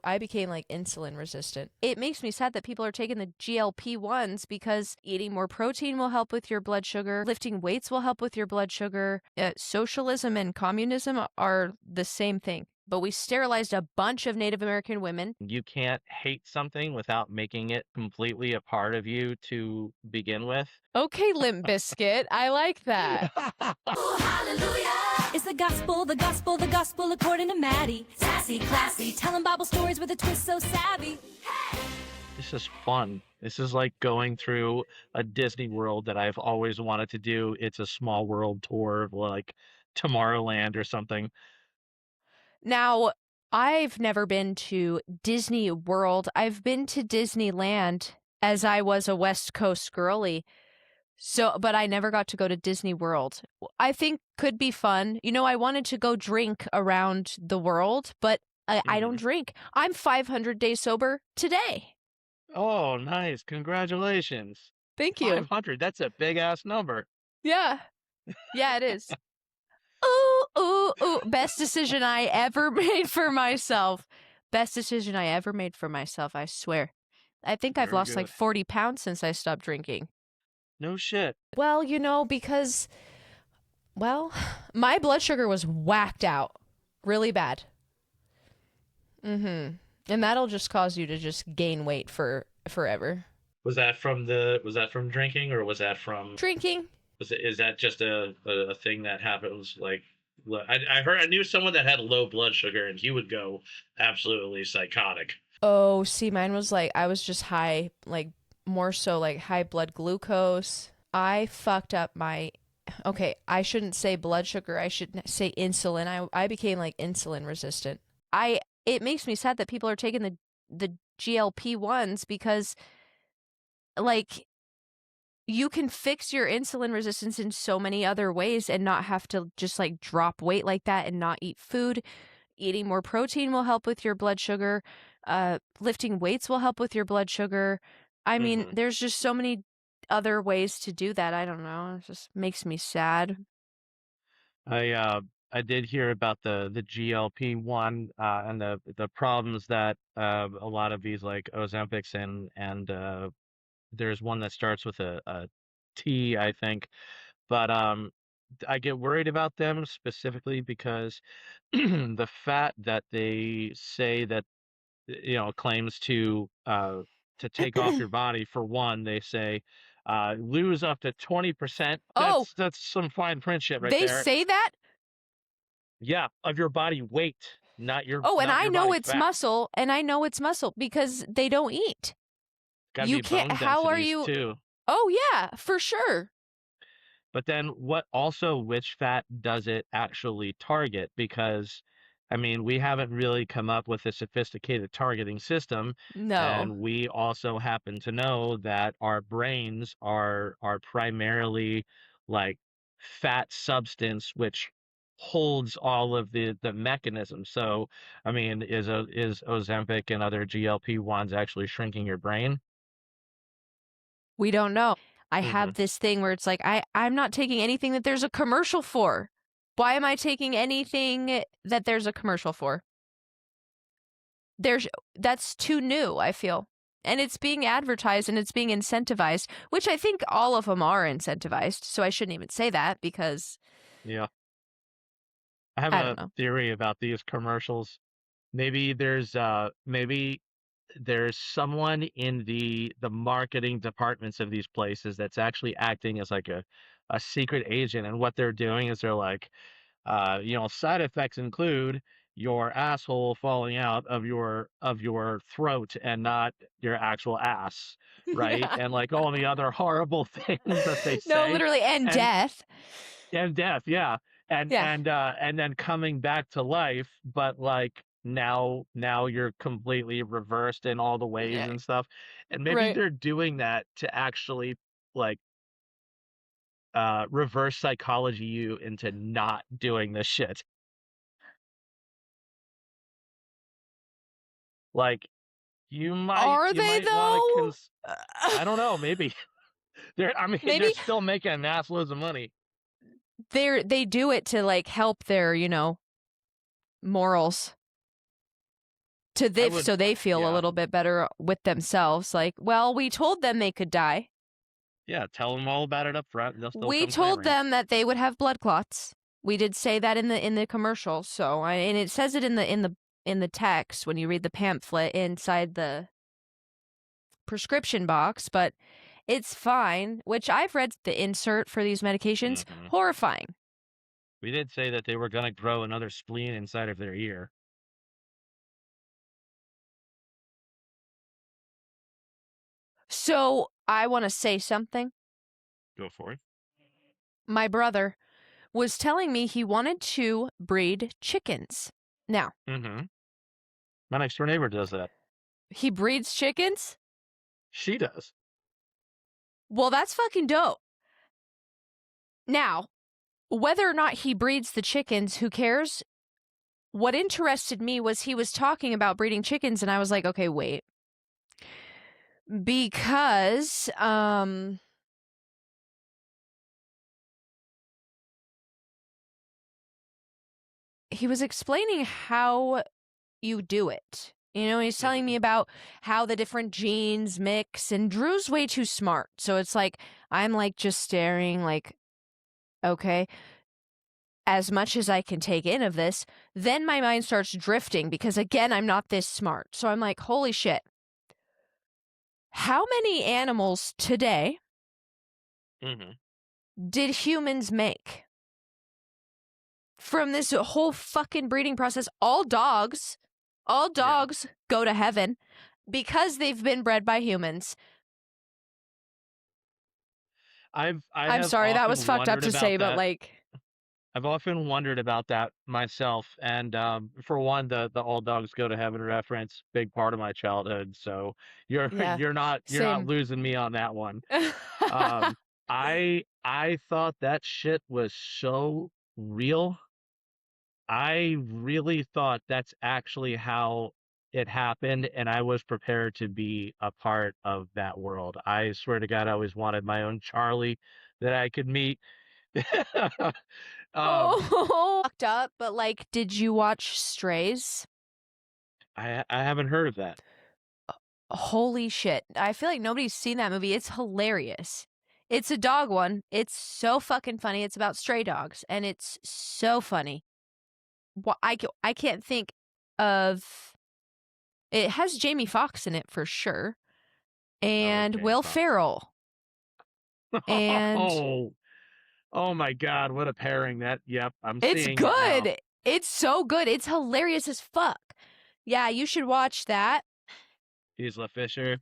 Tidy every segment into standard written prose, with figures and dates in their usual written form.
I became like insulin resistant. It makes me sad that people are taking the GLP-1s because eating more protein will help with your blood sugar, lifting weights will help with your blood sugar. Socialism and communism are the same thing. But we sterilized a bunch of Native American women. You can't hate something without making it completely a part of you to begin with. Okay, Limp Biscuit, I like that. Oh, hallelujah. It's the gospel, the gospel, the gospel according to Maddie. Sassy, classy, telling Bible stories with a twist so savvy. Hey! This is fun. This is like going through a Disney World that I've always wanted to do. It's a small world tour of like Tomorrowland or something. Now, I've never been to Disney World. I've been to Disneyland as I was a West Coast girly. So, but I never got to go to Disney World. I think could be fun. You know, I wanted to go drink around the world, but I don't Mhm. drink. I'm 500 days sober today. Oh, nice. Congratulations. Thank you. 500. That's a big ass number. Yeah. Yeah, it is. Ooh, ooh, ooh. Best decision I ever made for myself. Best decision I ever made for myself, I swear. I think I've Very lost like good. 40 pounds since I stopped drinking. No shit. Well, you know, because, well, my blood sugar was whacked out really bad. And that'll just cause you to just gain weight for forever. Was that from drinking or was that from Drinking? is that just a thing that happens like I knew someone that had low blood sugar and he would go absolutely psychotic. Oh, see, mine was like, I was just high, like more so like high blood glucose. I fucked up my, okay, I shouldn't say blood sugar. I should say insulin. I became like insulin resistant. It makes me sad that people are taking the GLP-1s because like you can fix your insulin resistance in so many other ways and not have to just like drop weight like that and not eat food. Eating more protein will help with your blood sugar. Lifting weights will help with your blood sugar. I mean, Hmm. there's just so many other ways to do that. I don't know. It just makes me sad. I did hear about the GLP-1 and the problems that a lot of these like Ozempics and there's one that starts with a T, I think. But I get worried about them specifically because the fat that they say that claims to take off your body. For one, they say lose up to 20%. Oh, That's some fine print shit right they there. say that? Yeah, of your body weight, not your Oh, and not I your know body it's fat. muscle, and I know it's muscle because they don't eat. Got to You be can't, bone how are densities you? too. Oh, yeah, for sure. But then which fat does it actually target? Because, I mean, we haven't really come up with a sophisticated targeting system, No. and we also happen to know that our brains are primarily like fat substance, which holds all of the mechanisms. So, I mean, is Ozempic and other GLP-1s actually shrinking your brain? We don't know. I Hmm. have this thing where it's like I'm not taking anything that there's a commercial for. Why am I taking anything that there's a commercial for? There's that's too new, I feel. And it's being advertised and it's being incentivized, which I think all of them are incentivized. So I shouldn't even say that because Yeah. I have I don't a know. theory about these commercials. Maybe there's someone in the marketing departments of these places that's actually acting as like a secret agent, and what they're doing is they're like, side effects include your asshole falling out of your throat and not your actual ass, right? And like all the other horrible things that they No, say. literally, and And death. and death, yeah. And Yeah. and and then coming back to life, but like now you're completely reversed in all the ways Yeah. and stuff. And maybe Right. they're doing that to actually like reverse psychology you into not doing this shit. Like Are you they might want to though? I don't know, maybe. I mean, they're Maybe still making ass loads of money. they do it to like help their, morals I would, so they feel a yeah, little bit better with themselves. Like, well, we told them they could die. yeah, tell them all about it up front. They'll still We come told clamoring. them that they would have blood clots. We did say that in the commercial. So, and it says it in the text when you read the pamphlet inside the prescription box, but it's fine. Which I've read the insert for these medications. Hmm. Horrifying. We did say that they were going to grow another spleen inside of their ear. So I want to say something. Go for it. My brother was telling me he wanted to breed chickens. Now, Mm-hmm. My next door neighbor does that. he breeds chickens? She does. Well, that's fucking dope. Now, whether or not he breeds the chickens, who cares? What interested me was he was talking about breeding chickens, and I was like, okay, wait. Because, he was explaining how you do it. You know, he's telling me about how the different genes mix, and Drew's way too smart. So it's like, I'm like just staring, like, okay, as much as I can take in of this, then my mind starts drifting because, again, I'm not this smart. So I'm like, holy shit. How many animals today Mm-hmm. did humans make? From this whole fucking breeding process, all dogs go to heaven because they've been bred by humans. I I'm have sorry, that was often fucked up wondered to about say, but that. like, I've often wondered about that myself. And for one, the all dogs go to heaven reference, big part of my childhood. So you're yeah, you're not same. losing me on that one. Um, I thought that shit was so real. I really thought that's actually how it happened, and I was prepared to be a part of that world. I swear to God, I always wanted my own Charlie that I could meet. um, Oh, fucked up, but like, did you watch Strays? I haven't heard of that. Holy shit. I feel like nobody's seen that movie. It's hilarious. It's a dog one. It's so fucking funny. It's about stray dogs, and it's so funny. I can't think of. It has Jamie Foxx in it for sure, I like and Jamie Will Foxx. Ferrell, and Oh, oh my God, what a pairing that. Yep, I'm it's seeing it now. good. It's so good. It's hilarious as fuck. Yeah, you should watch that. Isla Fisher,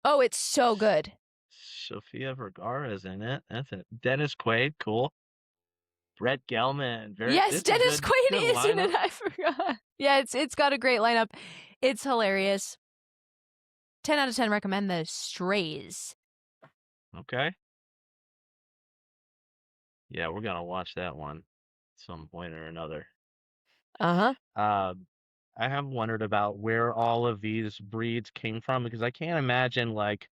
Oh, it's so good. Sofia Vergara is in it. That's it. Dennis Quaid, cool. Brett Gelman, very. Yes, This is a Dennis good Quaid is in lineup. it. I forgot. Yeah, it's got a great lineup. It's hilarious. 10 out of 10 recommend the Strays. Okay. Yeah, we're gonna watch that one at some point or another. Uh-huh. Um, I have wondered about where all of these breeds came from because I can't imagine like,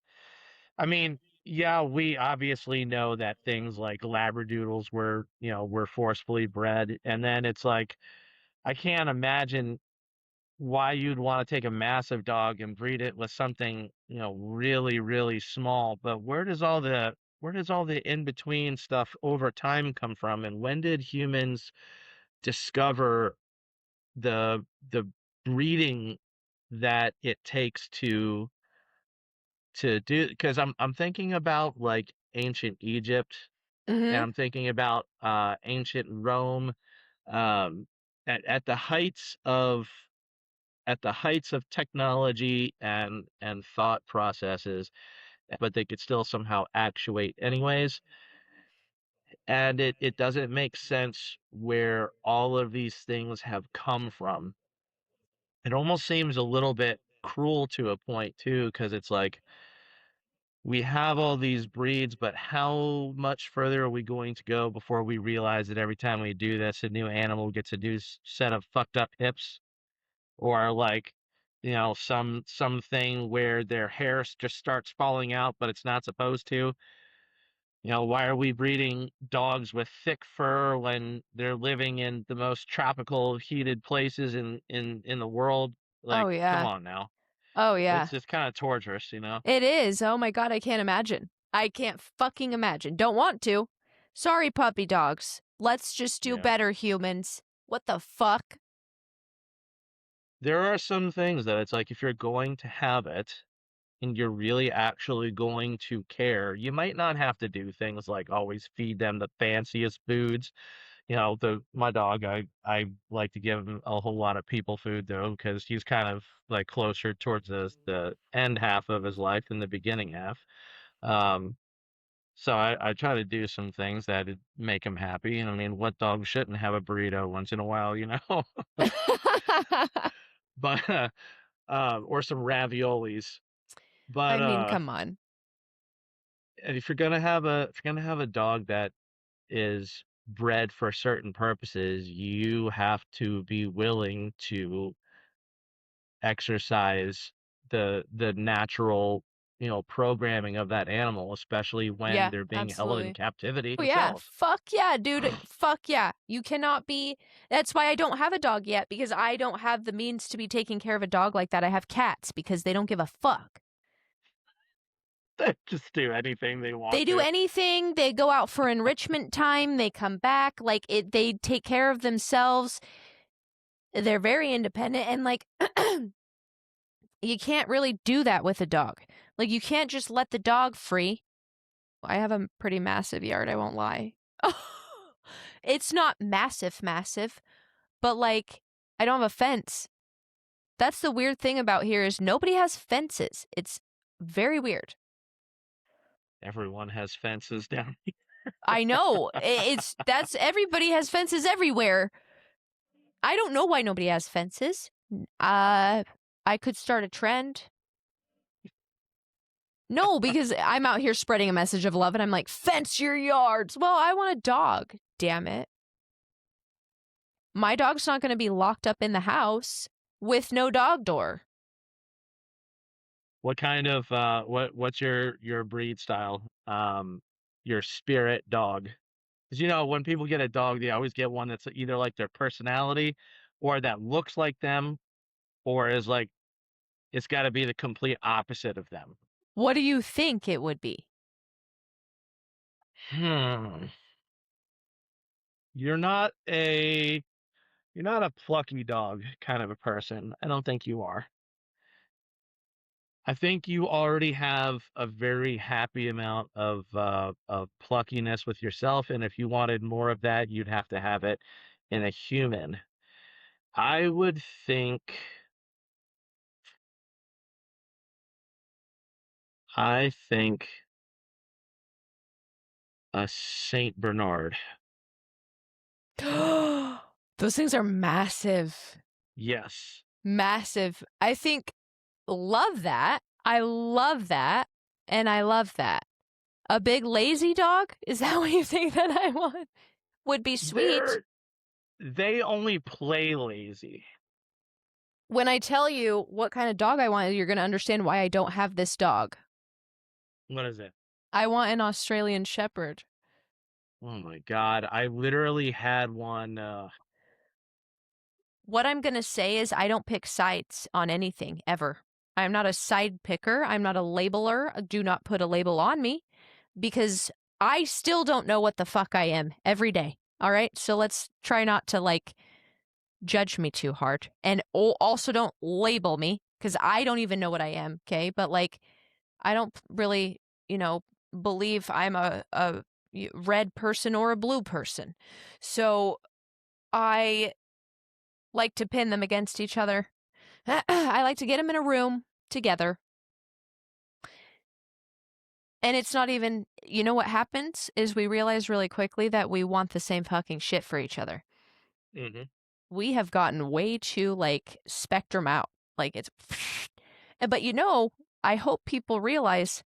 I mean, yeah, we obviously know that things like Labradoodles were, were forcefully bred, and then it's like I can't imagine why you'd want to take a massive dog and breed it with something, really, really small. But where does all the in between stuff over time come from? And when did humans discover the breeding that it takes to do? Because I'm thinking about like ancient Egypt, and Mm-hmm. I'm thinking about ancient Rome, um, at the heights of technology and thought processes, but they could still somehow actuate anyways. And it doesn't make sense where all of these things have come from. It almost seems a little bit cruel to a point too, because it's like we have all these breeds, but how much further are we going to go before we realize that every time we do this, a new animal gets a new set of fucked up hips, or like, something where their hair just starts falling out, but it's not supposed to. Why are we breeding dogs with thick fur when they're living in the most tropical, heated places in the world? Oh Like, come yeah. on now. Oh It's yeah. just kind of torturous, you know? It is. Oh my God, I can't imagine. I can't fucking imagine. Don't want to. Sorry, puppy dogs. Let's just do Yeah. better, humans. What the fuck? There are some things that it's like if you're going to have it and you're really actually going to care, you might not have to do things like always feed them the fanciest foods. My dog, I like to give him a whole lot of people food though, because he's kind of like closer towards the end half of his life than the beginning half. Um, so I try to do some things that'd make him happy. I mean, what dog shouldn't have a burrito once in a while, you know? But or some raviolis. But I mean, come on. if you're gonna have a dog that is bred for certain purposes, you have to be willing to exercise the natural, programming of that animal, especially when Yeah, they're being held in absolutely. captivity Oh yeah. themselves. Fuck yeah, dude. Fuck yeah. You cannot be. That's why I don't have a dog yet, because I don't have the means to be taking care of a dog like that. I have cats because they don't give a fuck. They just do anything they They want do to. anything. They go out for enrichment time. They come back. Like it, they take care of themselves. They're very independent, and like you can't really do that with a dog. Like you can't just let the dog free. I have a pretty massive yard, I won't lie. It's not massive, massive, but like I don't have a fence. That's the weird thing about here is nobody has fences. It's very weird. Everyone has fences down. I know. It's that's everybody has fences everywhere. I don't know why nobody has fences. I could start a trend. No, because I'm out here spreading a message of love and I'm like, fence your yards. Well, I want a dog. Damn it. My dog's not going to be locked up in the house with no dog door. What kind of what's your breed style? Your spirit dog. Because when people get a dog, they always get one that's either like their personality or that looks like them or is like it's got to be the complete opposite of them. What do you think it would be? Hmm. You're not a you're not a plucky dog kind of a person. I don't think you are. I think you already have a very happy amount of pluckiness with yourself, and if you wanted more of that, you'd have to have it in a human. I would think I think a Saint Bernard. Those things are massive. Yes. Massive. I think love that. I love that. And I love that. A big lazy dog? Is that what you think that I want? Would be sweet. They only play lazy. When I tell you what kind of dog I want, you're going to understand why I don't have this dog. What is it? I want an Australian Shepherd. Oh my God. I literally had one What I'm going to say is I don't pick sides on anything ever. I'm not a side picker. I'm not a labeler. Do not put a label on me because I still don't know what the fuck I am every day. All right. So let's try not to like judge me too hard. And also don't label me because I don't even know what I am. Okay. But like, I don't really, believe I'm a red person or a blue person. So I like to pin them against each other. I like to get them in a room together. And it's not even, what happens is we realize really quickly that we want the same fucking shit for each other. hmm We have gotten way too like spectrum out. Like it's, but I hope people realize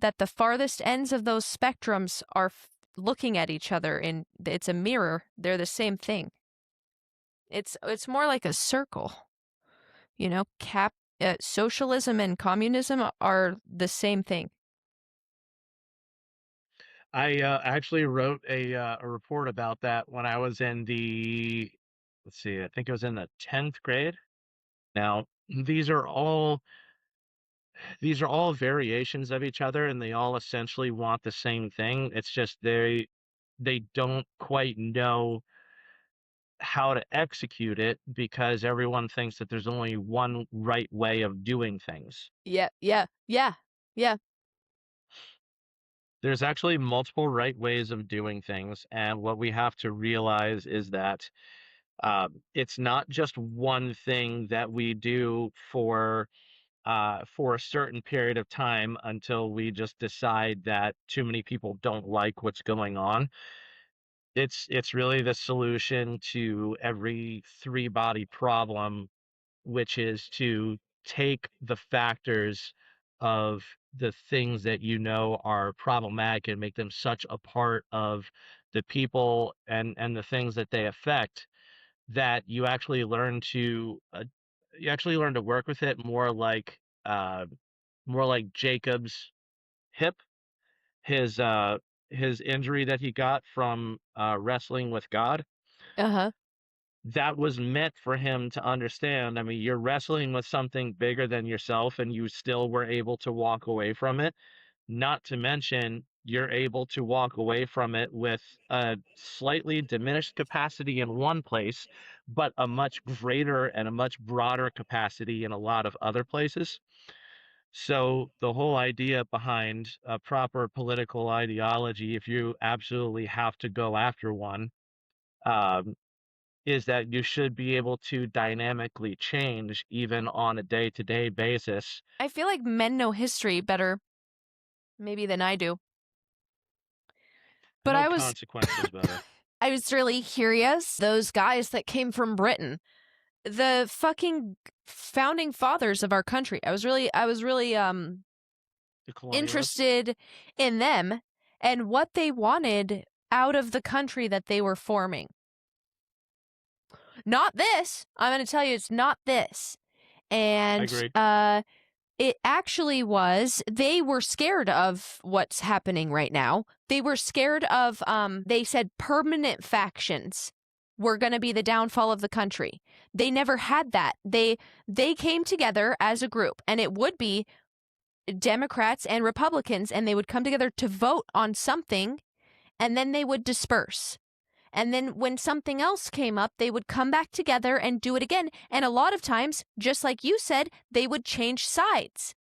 that the farthest ends of those spectrums are looking at each other and it's a mirror. They're the same thing. It's more like a circle. Socialism and communism are the same thing. I actually wrote a report about that when I was in let's see, I think it was in the 10th grade. Now, these are all these are all variations of each other, and they all essentially want the same thing. It's just they don't quite know how to execute it because everyone thinks that there's only one right way of doing things. Yeah, yeah, yeah, yeah. There's actually multiple right ways of doing things, and what we have to realize is that it's not just one thing that we do for a certain period of time until we just decide that too many people don't like what's going on. It's really the solution to every three body problem, which is to take the factors of the things that you know are problematic and make them such a part of the people and the things that they affect that you actually learn to work with it uh more like Jacob's hip, his uh his injury that he got from wrestling with God. Uh-huh. That was meant for him to understand. I mean, you're wrestling with something bigger than yourself, and you still were able to walk away from it. Not to mention, you're able to walk away from it with a slightly diminished capacity in one place, but a much greater and a much broader capacity in a lot of other places. So the whole idea behind a proper political ideology, if you absolutely have to go after one, um, is that you should be able to dynamically change even on a day-to-day basis. I feel like men know history better maybe than I do. I But know I was consequences better. I was really curious. Those guys that came from Britain, the fucking founding fathers of our country. I was really The colonialists. interested in them and what they wanted out of the country that they were forming. Not this. I'm going to tell you it's not this. I And agree. it actually was, they were scared of what's happening right now. They were scared of, they said permanent factions were going to be the downfall of the country. They never had that. They came together as a group, and it would be Democrats and Republicans, and they would come together to vote on something, and then they would disperse. And then when something else came up, they would come back together and do it again. And a lot of times, just like you said, they would change sides.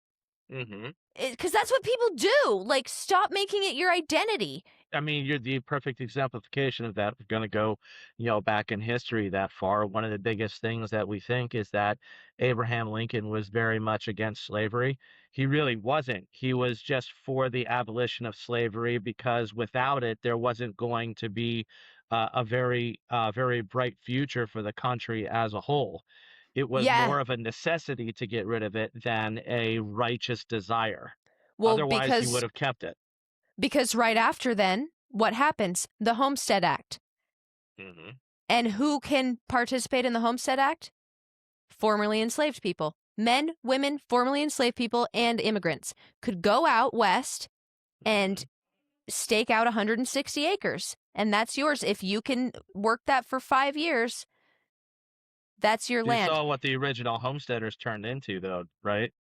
Hmm. Because that's what people do. Like, stop making it your identity. I mean, you're the perfect exemplification of that. We're going to go, back in history that far. One of the biggest things that we think is that Abraham Lincoln was very much against slavery. He really wasn't. He was just for the abolition of slavery because without it, there wasn't going to be very bright future for the country as a whole. It was Yeah. more of a necessity to get rid of it than a righteous desire. Well, Otherwise, he would have kept it. because right after then, what happens? The Homestead Act. Hmm. And who can participate in the Homestead Act? Formerly enslaved people. Men, women, formerly enslaved people, and immigrants could go out west and stake out 160 acres. And that's yours. If you can work that for 5 years, that's your You land. saw what the original homesteaders turned into, though, right?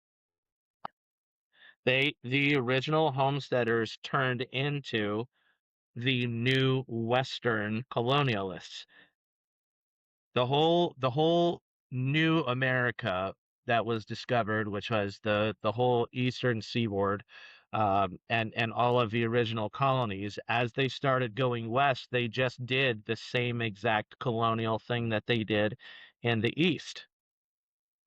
The original homesteaders turned into the new Western colonialists. The whole new America that was discovered, which was the whole eastern seaboard, and all of the original colonies, as they started going west, they just did the same exact colonial thing that they did in the east.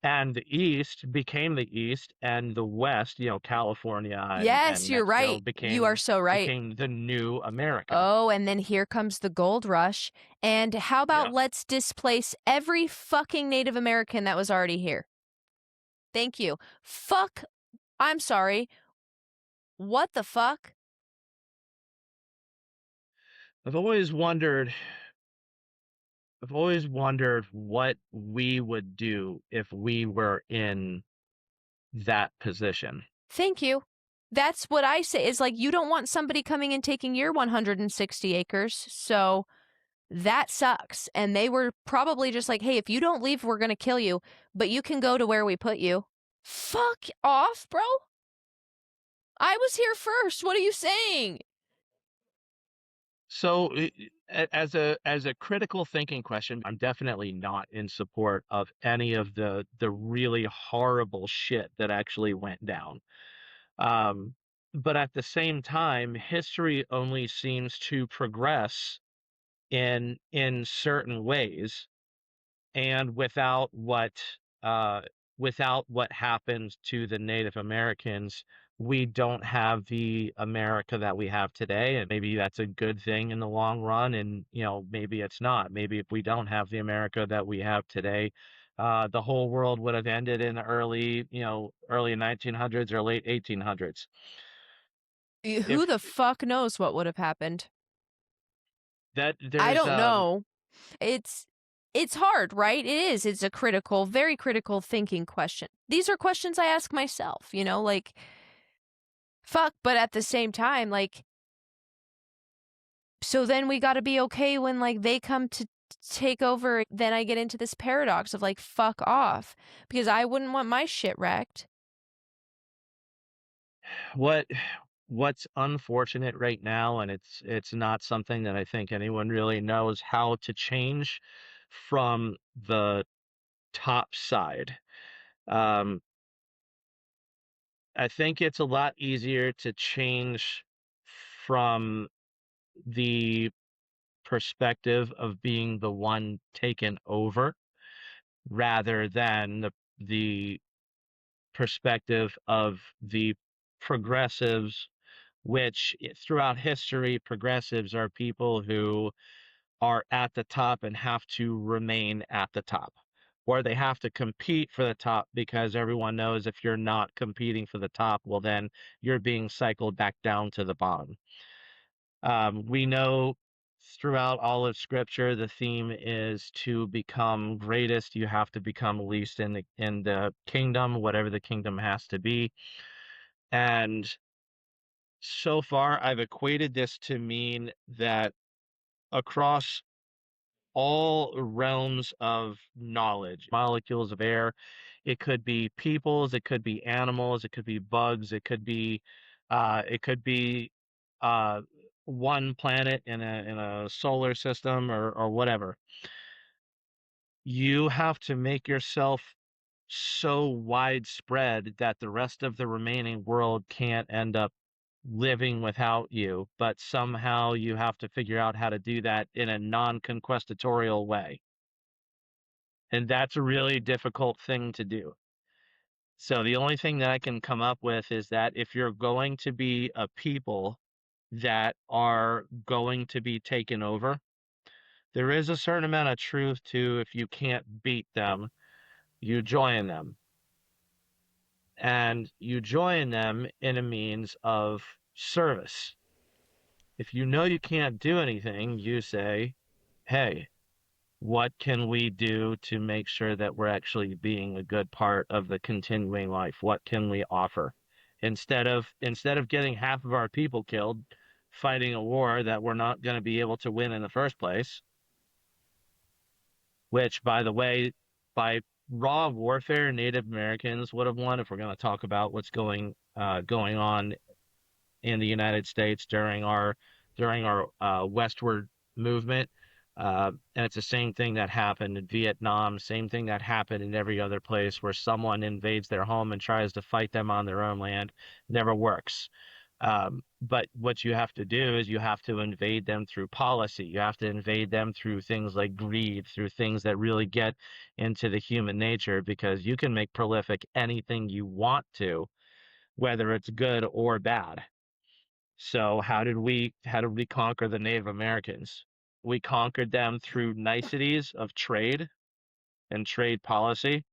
And the East became the East, and the West, California and Yes, you're Mexico right. You are so right. became the new America. Oh, and then here comes the gold rush. And how about Yeah. let's displace every fucking Native American that was already here? Thank you. Fuck. I'm sorry. What the fuck? I've always wondered I've always wondered what we would do if we were in that position. Thank you. That's what I say is like, you don't want somebody coming and taking your 160 acres. So That sucks. And they were probably just like, hey, if you don't leave, we're going to kill you, but you can go to where we put you. Fuck off, bro. I was here first. What are you saying? So, as a critical thinking question, I'm definitely not in support of any of the really horrible shit that actually went down. Um, but at the same time, history only seems to progress in certain ways, and uh, without what happened to the Native Americans, we don't have the America that we have today. And maybe that's a good thing in the long run, and maybe it's not. Maybe if we don't have the America that we have today, the whole world would have ended in the early 1900s or late 1800s. Who If the fuck knows what would have happened? that I there's don't know. It's hard, right? It is. It's a critical, very critical thinking question. These are questions I ask myself, like fuck, but at the same time, like, so then we got to be okay when like they come to take over. Then I get into this paradox of like fuck off, because I wouldn't want my shit wrecked. what what's unfortunate right now, and it's not something that I think anyone really knows how to change from the top side. Um, I think it's a lot easier to change from the perspective of being the one taken over rather than the perspective of the progressives, which throughout history, progressives are people who are at the top and have to remain at the top, or they have to compete for the top because everyone knows if you're not competing for the top, well, then you're being cycled back down to the bottom. We know throughout all of scripture the theme is to become greatest you have to become least in the kingdom, whatever the kingdom has to be. And so far I've equated this to mean that across all realms of knowledge, molecules of air, it could be peoples, it could be animals, it could be bugs, it could be uh one planet in a solar system or whatever. You have to make yourself so widespread that the rest of the remaining world can't end up living without you, but somehow you have to figure out how to do that in a non-conquestatorial way. And that's a really difficult thing to do. So the only thing that I can come up with is that if you're going to be a people that are going to be taken over, there is a certain amount of truth to if you can't beat them, you join them. And you join them in a means of service. If you know you can't do anything, you say, hey, what can we do to make sure that we're actually being a good part of the continuing life? What can we offer? Instead of getting half of our people killed fighting a war that we're not going to be able to win in the first place, which by the way, by raw warfare, Native Americans would have won if we're going to talk about what's going on in the United States during our westward movement. And it's the same thing that happened in Vietnam, same thing that happened in every other place where someone invades their home and tries to fight them on their own land. Never works. But what you have to do is you have to invade them through policy. You have to invade them through things like greed, through things that really get into the human nature, because you can make prolific anything you want to, whether it's good or bad. So how did we conquer the Native Americans? We conquered them through niceties of trade and trade policy.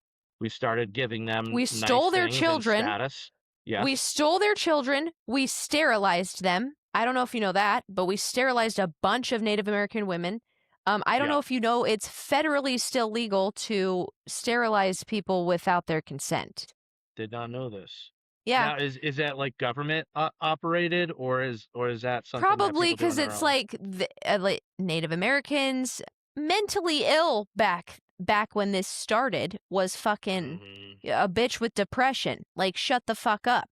We started giving them We nice stole their things and children. status. We Yes. stole their children. We sterilized them. I don't know if you know that, but we sterilized a bunch of Native American women. I don't Yeah. know if you know, it's federally still legal to sterilize people without their consent. Did not know this. Yeah. Now, is that like government operated, or is that something that Probably people do on because their it's own? like Native Americans mentally ill back when this started was fucking Hmm. a bitch with depression. Like, shut the fuck up.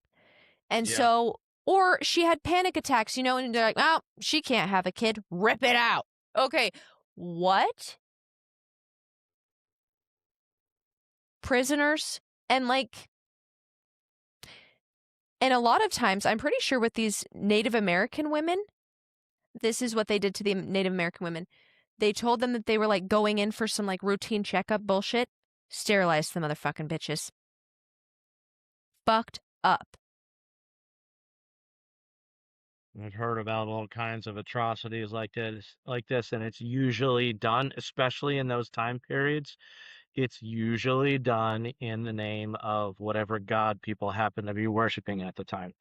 And Yeah. so, or she had panic attacks, and they're like, oh, she can't have a kid. Rip it out. Okay. What? Prisoners? And and a lot of times, I'm pretty sure with these Native American women, this is what they did to the Native American women. They told them that they were like going in for some like routine checkup bullshit. Sterilized the motherfucking bitches. Fucked up. I've heard about all kinds of atrocities like this, and it's usually done, especially in those time periods. It's usually done in the name of whatever god people happen to be worshiping at the time.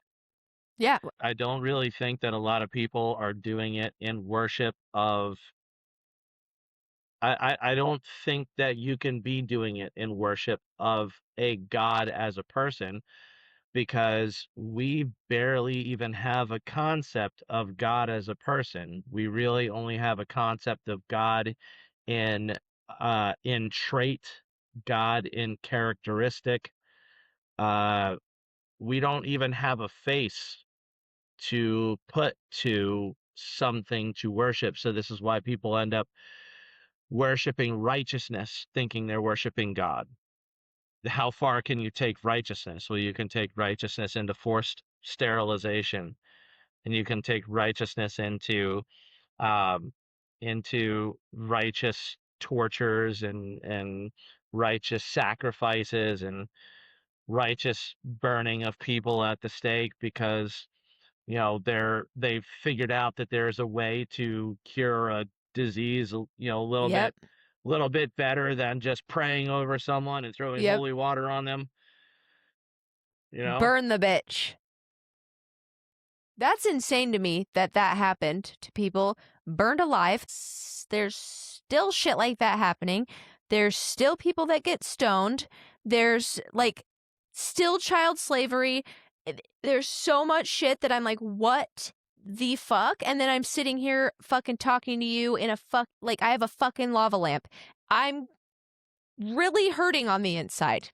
Yeah. I don't really think that a lot of people are doing it in worship of. I don't think that you can be doing it in worship of a god as a person, because we barely even have a concept of God as a person. We really only have a concept of God in trait, God in characteristic. Uh, we don't even have a face to put to something to worship. So this is why people end up worshiping righteousness, thinking they're worshiping God. How far can you take righteousness? Well, you can take righteousness into forced sterilization, and you can take righteousness um, into righteous tortures and righteous sacrifices and righteous burning of people at the stake, because they've figured out that there's a way to cure a disease, a Yep. little bit better than just praying over someone and throwing Yep. holy water on them, you know? Burn the bitch. That's insane to me that happened to people burned alive. There's still shit like that happening. There's still people that get stoned. There's like still child slavery. There's so much shit that I'm like, what the fuck? And then I'm sitting here fucking talking to you in like I have a fucking lava lamp. I'm really hurting on the inside.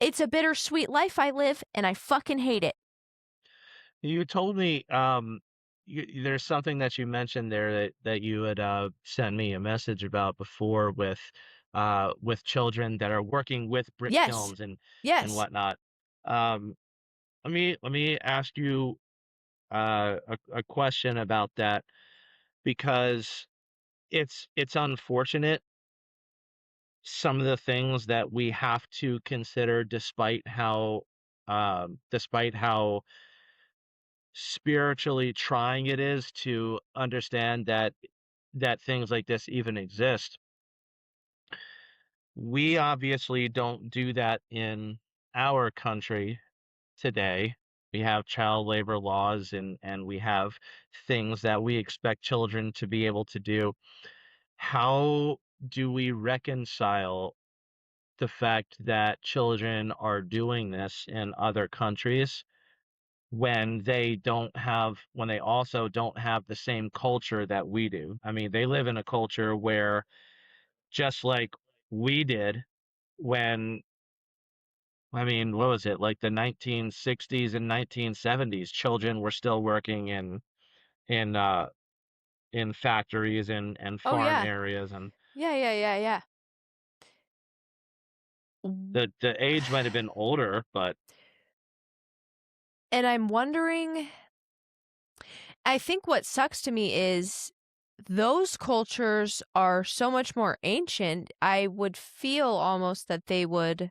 It's a bittersweet life I live, and I fucking hate it. You told me there's something that you mentioned there that you had sent me a message about before with children that are working with brick Yes. kilns and Yes. whatnot. Um, let me ask you a question about that, because it's unfortunate, some of the things that we have to consider, despite how spiritually trying it is to understand that things like this even exist. We obviously don't do that in our country today. We have child labor laws, and we have things that we expect children to be able to do. How do we reconcile the fact that children are doing this in other countries when they also don't have the same culture that we do? I mean, they live in a culture where, just like we did, when, I mean, what was it, like the 1960s and 1970s, children were still working in in factories and Oh farm yeah. areas, and Yeah, yeah, yeah, yeah. the age might have been older, but And I'm wondering, I think what sucks to me is those cultures are so much more ancient. I would feel almost that they would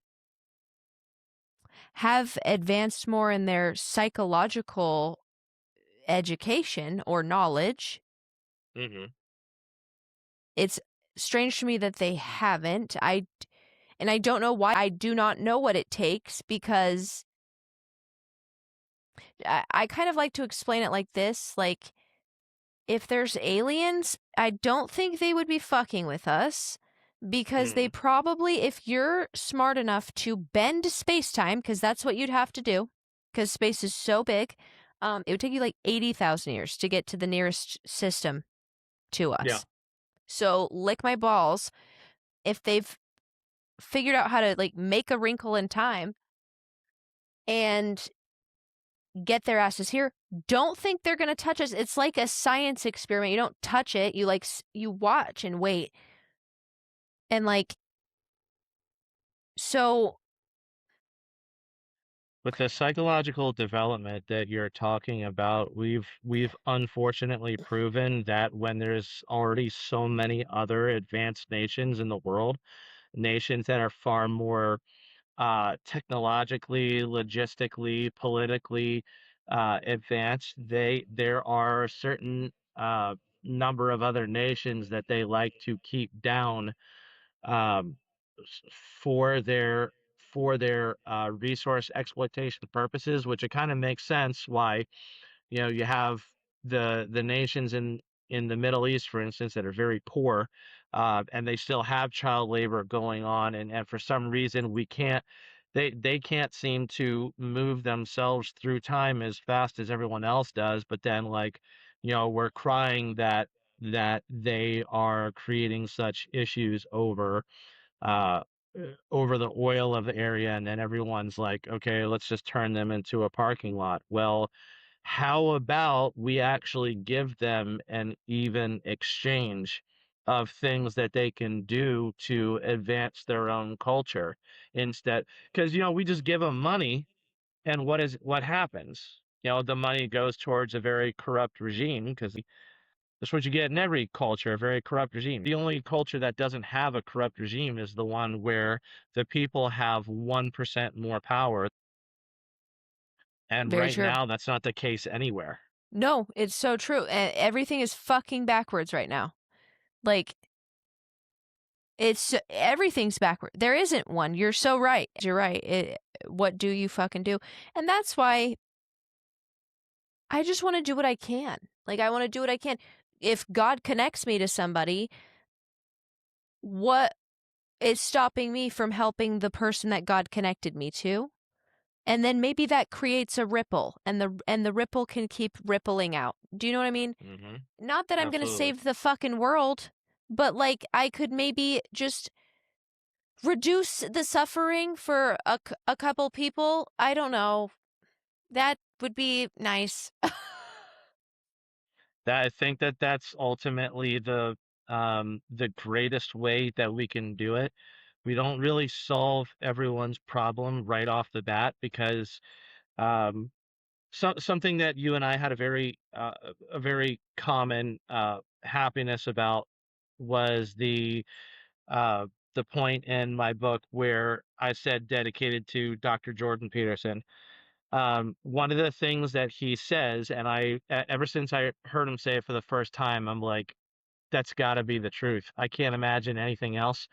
have advanced more in their psychological education or knowledge. hmm. It's strange to me that they haven't. And I don't know why. I do not know what it takes because I kind of like to explain it like this. Like, if there's aliens, I don't think they would be fucking with us. because they probably, if you're smart enough to bend space-time, because that's what you'd have to do, because space is so big, it would take you like 80,000 years to get to the nearest system to us. Yeah. So lick my balls if they've figured out how to like make a wrinkle in time and get their asses here. Don't think they're going to touch us. It's like a science experiment. You don't touch it. You like you watch and wait. And like so With the psychological development that you're talking about, we've unfortunately proven that when there's already so many other advanced nations in the world, nations that are far more technologically, logistically, politically advanced, there are a certain number of other nations that they like to keep down um, for their resource exploitation purposes, which it kind of makes sense why you have the nations in the Middle East, for instance, that are very poor, and they still have child labor going on, and for some reason they can't seem to move themselves through time as fast as everyone else does. But then, like, we're crying that they are creating such issues uh, over the oil of the area, and then everyone's like, okay, let's just turn them into a parking lot. Well, how about we actually give them an even exchange of things that they can do to advance their own culture instead? Because we just give them money, and what happens? The money goes towards a very corrupt regime, because that's what you get in every culture, a very corrupt regime. The only culture that doesn't have a corrupt regime is the one where the people have 1% more power. And very right true. now, that's not the case anywhere. No, it's so true. And everything is fucking backwards right now. Like everything's backward. There isn't one. You're so right. You're right. What do you fucking do? And that's why I just want to do what I can. Like I want to do what I can. If God connects me to somebody, what is stopping me from helping the person that God connected me to? And then maybe that creates a ripple, and the ripple can keep rippling out. Do you know what I mean? Hmm. Not that I'm going to Absolutely. save the fucking world, but like I could maybe just reduce the suffering for a couple people. I don't know. That would be nice. I think that that's ultimately the greatest way that we can do it. We don't really solve everyone's problem right off the bat, because um, something that you and I had a very common happiness about was uh, the point in my book where I said dedicated to Dr. Jordan Peterson. One of the things that he says, and ever since I heard him say it for the first time, I'm like, that's got to be the truth. I can't imagine anything else.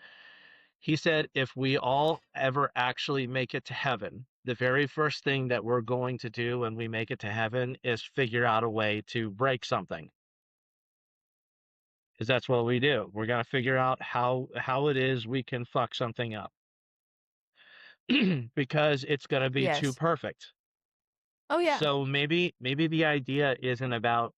He said, if we all ever actually make it to heaven, the very first thing that we're going to do when we make it to heaven is figure out a way to break something. Because that's what we do. We're going to figure out how it is we can fuck something up. Because it's going to be too Yes. perfect. Oh yeah. So maybe the idea isn't about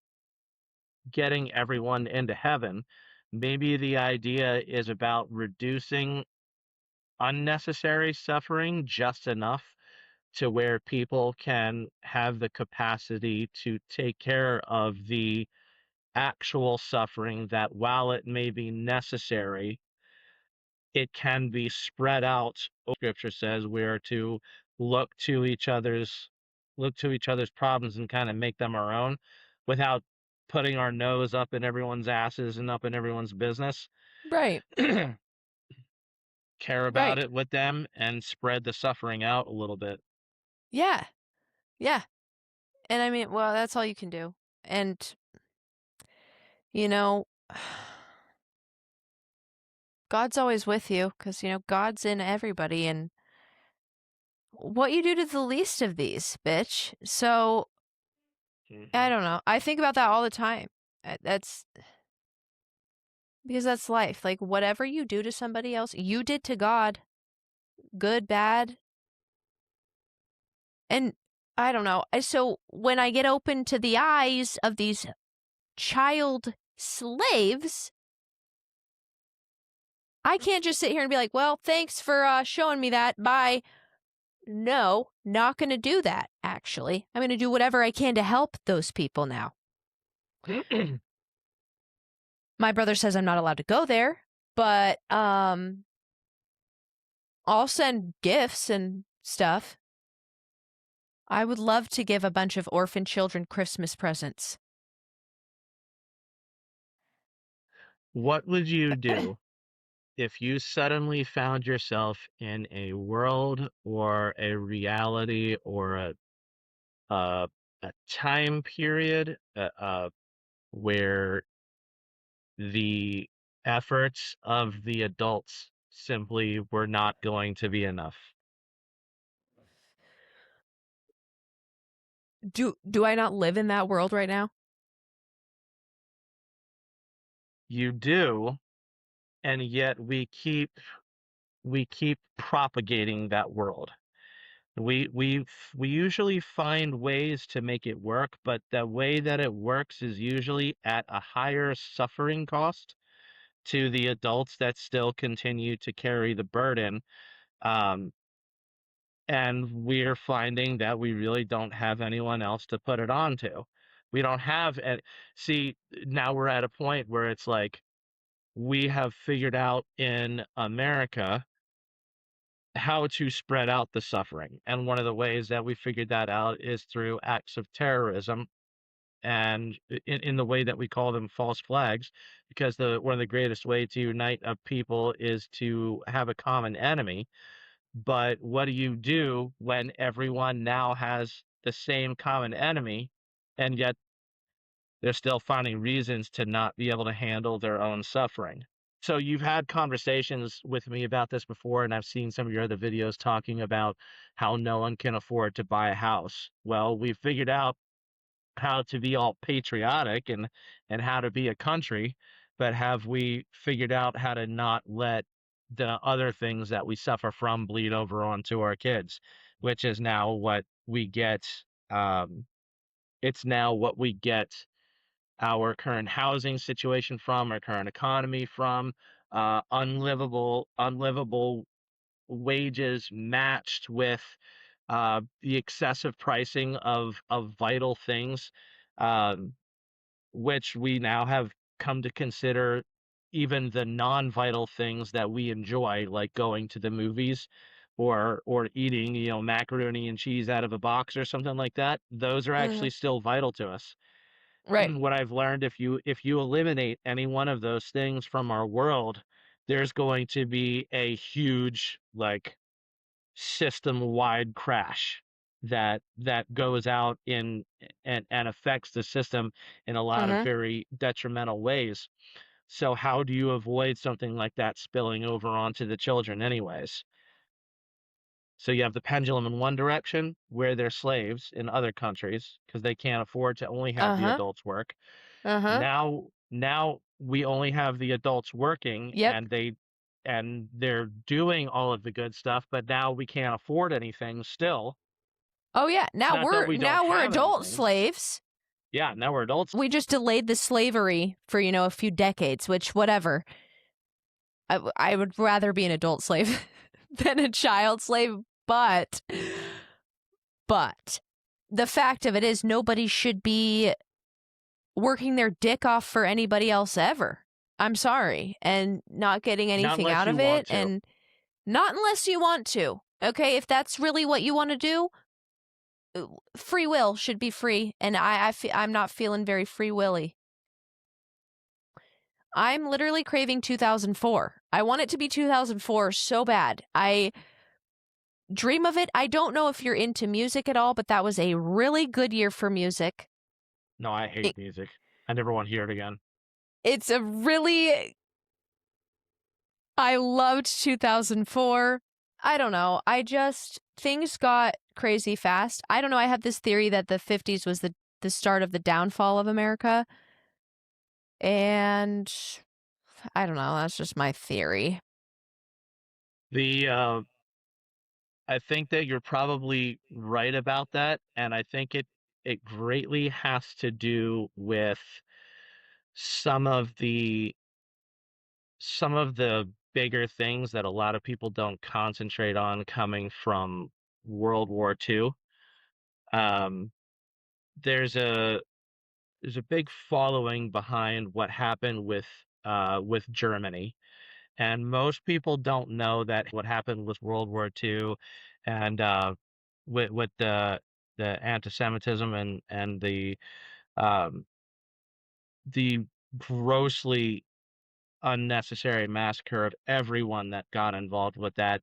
getting everyone into heaven. Maybe the idea is about reducing unnecessary suffering just enough to where people can have the capacity to take care of the actual suffering, that while it may be necessary, it can be spread out. Scripture says we are to look to each other's problems and kind of make them our own, without putting our nose up in everyone's asses and up in everyone's business. Right. Care about Right. it with them and spread the suffering out a little bit. Yeah. Yeah. And I mean, well, that's all you can do. And you know, God's always with you because God's in everybody, and what you do to the least of these, bitch. So I Hmm. don't know. I think about that all the time. That's Because that's life. Like, whatever you do to somebody else, you did to God. Good, bad. And I don't know. So when I get open to the eyes of these child slaves, I can't just sit here and be like, well, thanks for showing me that. Bye. No, not going to do that, actually. I'm going to do whatever I can to help those people now. My brother says I'm not allowed to go there, but I'll send gifts and stuff. I would love to give a bunch of orphan children Christmas presents. What would you do if you suddenly found yourself in a world or a reality or a, a time period where the efforts of the adults simply were not going to be enough? Do I not live in that world right now? You do, and yet we keep propagating that world. We usually find ways to make it work, but the way that it works is usually at a higher suffering cost to the adults that still continue to carry the burden. Um, and we're finding that we really don't have anyone else to put it on to. We don't have any. See, now we're at a point where it's like we have figured out in America how to spread out the suffering. And one of the ways that we figured that out is through acts of terrorism and in the way that we call them false flags, because one of the greatest way to unite a people is to have a common enemy. But what do you do when everyone now has the same common enemy and yet they're still finding reasons to not be able to handle their own suffering? So you've had conversations with me about this before, and I've seen some of your other videos talking about how no one can afford to buy a house. Well, we've figured out how to be all patriotic and how to be a country, but have we figured out how to not let the other things that we suffer from bleed over onto our kids, which is now what we get. Um, it's now what we get our current housing situation from, our current economy from, unlivable wages matched with the excessive pricing of vital things, um, which we now have come to consider even the non-vital things that we enjoy, like going to the movies or eating, macaroni and cheese out of a box or something like that. Those are actually still vital to us. Right. What I've learned, if you eliminate any one of those things from our world, there's going to be a huge like system-wide crash that goes out in and affects the system in a lot of very detrimental ways. So how do you avoid something like that spilling over onto the children anyways? So you have the pendulum in one direction where they're slaves in other countries because they can't afford to only have the Uh-huh. adults work. Uh-huh. Now we only have the adults working Yep. and they're doing all of the good stuff, but now we can't afford anything still. Oh yeah. It's not that we don't Now we're have adult anything. slaves. Yeah, now we're adults. We just delayed the slavery for, a few decades, which whatever. I would rather be an adult slave than a child slave, but the fact of it is nobody should be working their dick off for anybody else ever. I'm sorry. And not getting Not anything unless out you of want it. to. And not unless you want to. Okay, if that's really what you want to do, free will should be free. And I'm not feeling very free willy. I'm literally craving 2004. I want it to be 2004 so bad. I dream of it. I don't know if you're into music at all, but that was a really good year for music. No, I hate music. I never want to hear it again. It's a really... I loved 2004. I don't know. Things got crazy fast. I don't know. I have this theory that the 50s was the start of the downfall of America. And I don't know. That's just my theory. The I think that you're probably right about that, and I think it greatly has to do with some of the some of the bigger things that a lot of people don't concentrate on coming from World War II. Um, there's a there's a big following behind what happened with Germany, and most people don't know that what happened with World War II and with the anti-Semitism and um, the grossly unnecessary massacre of everyone that got involved with that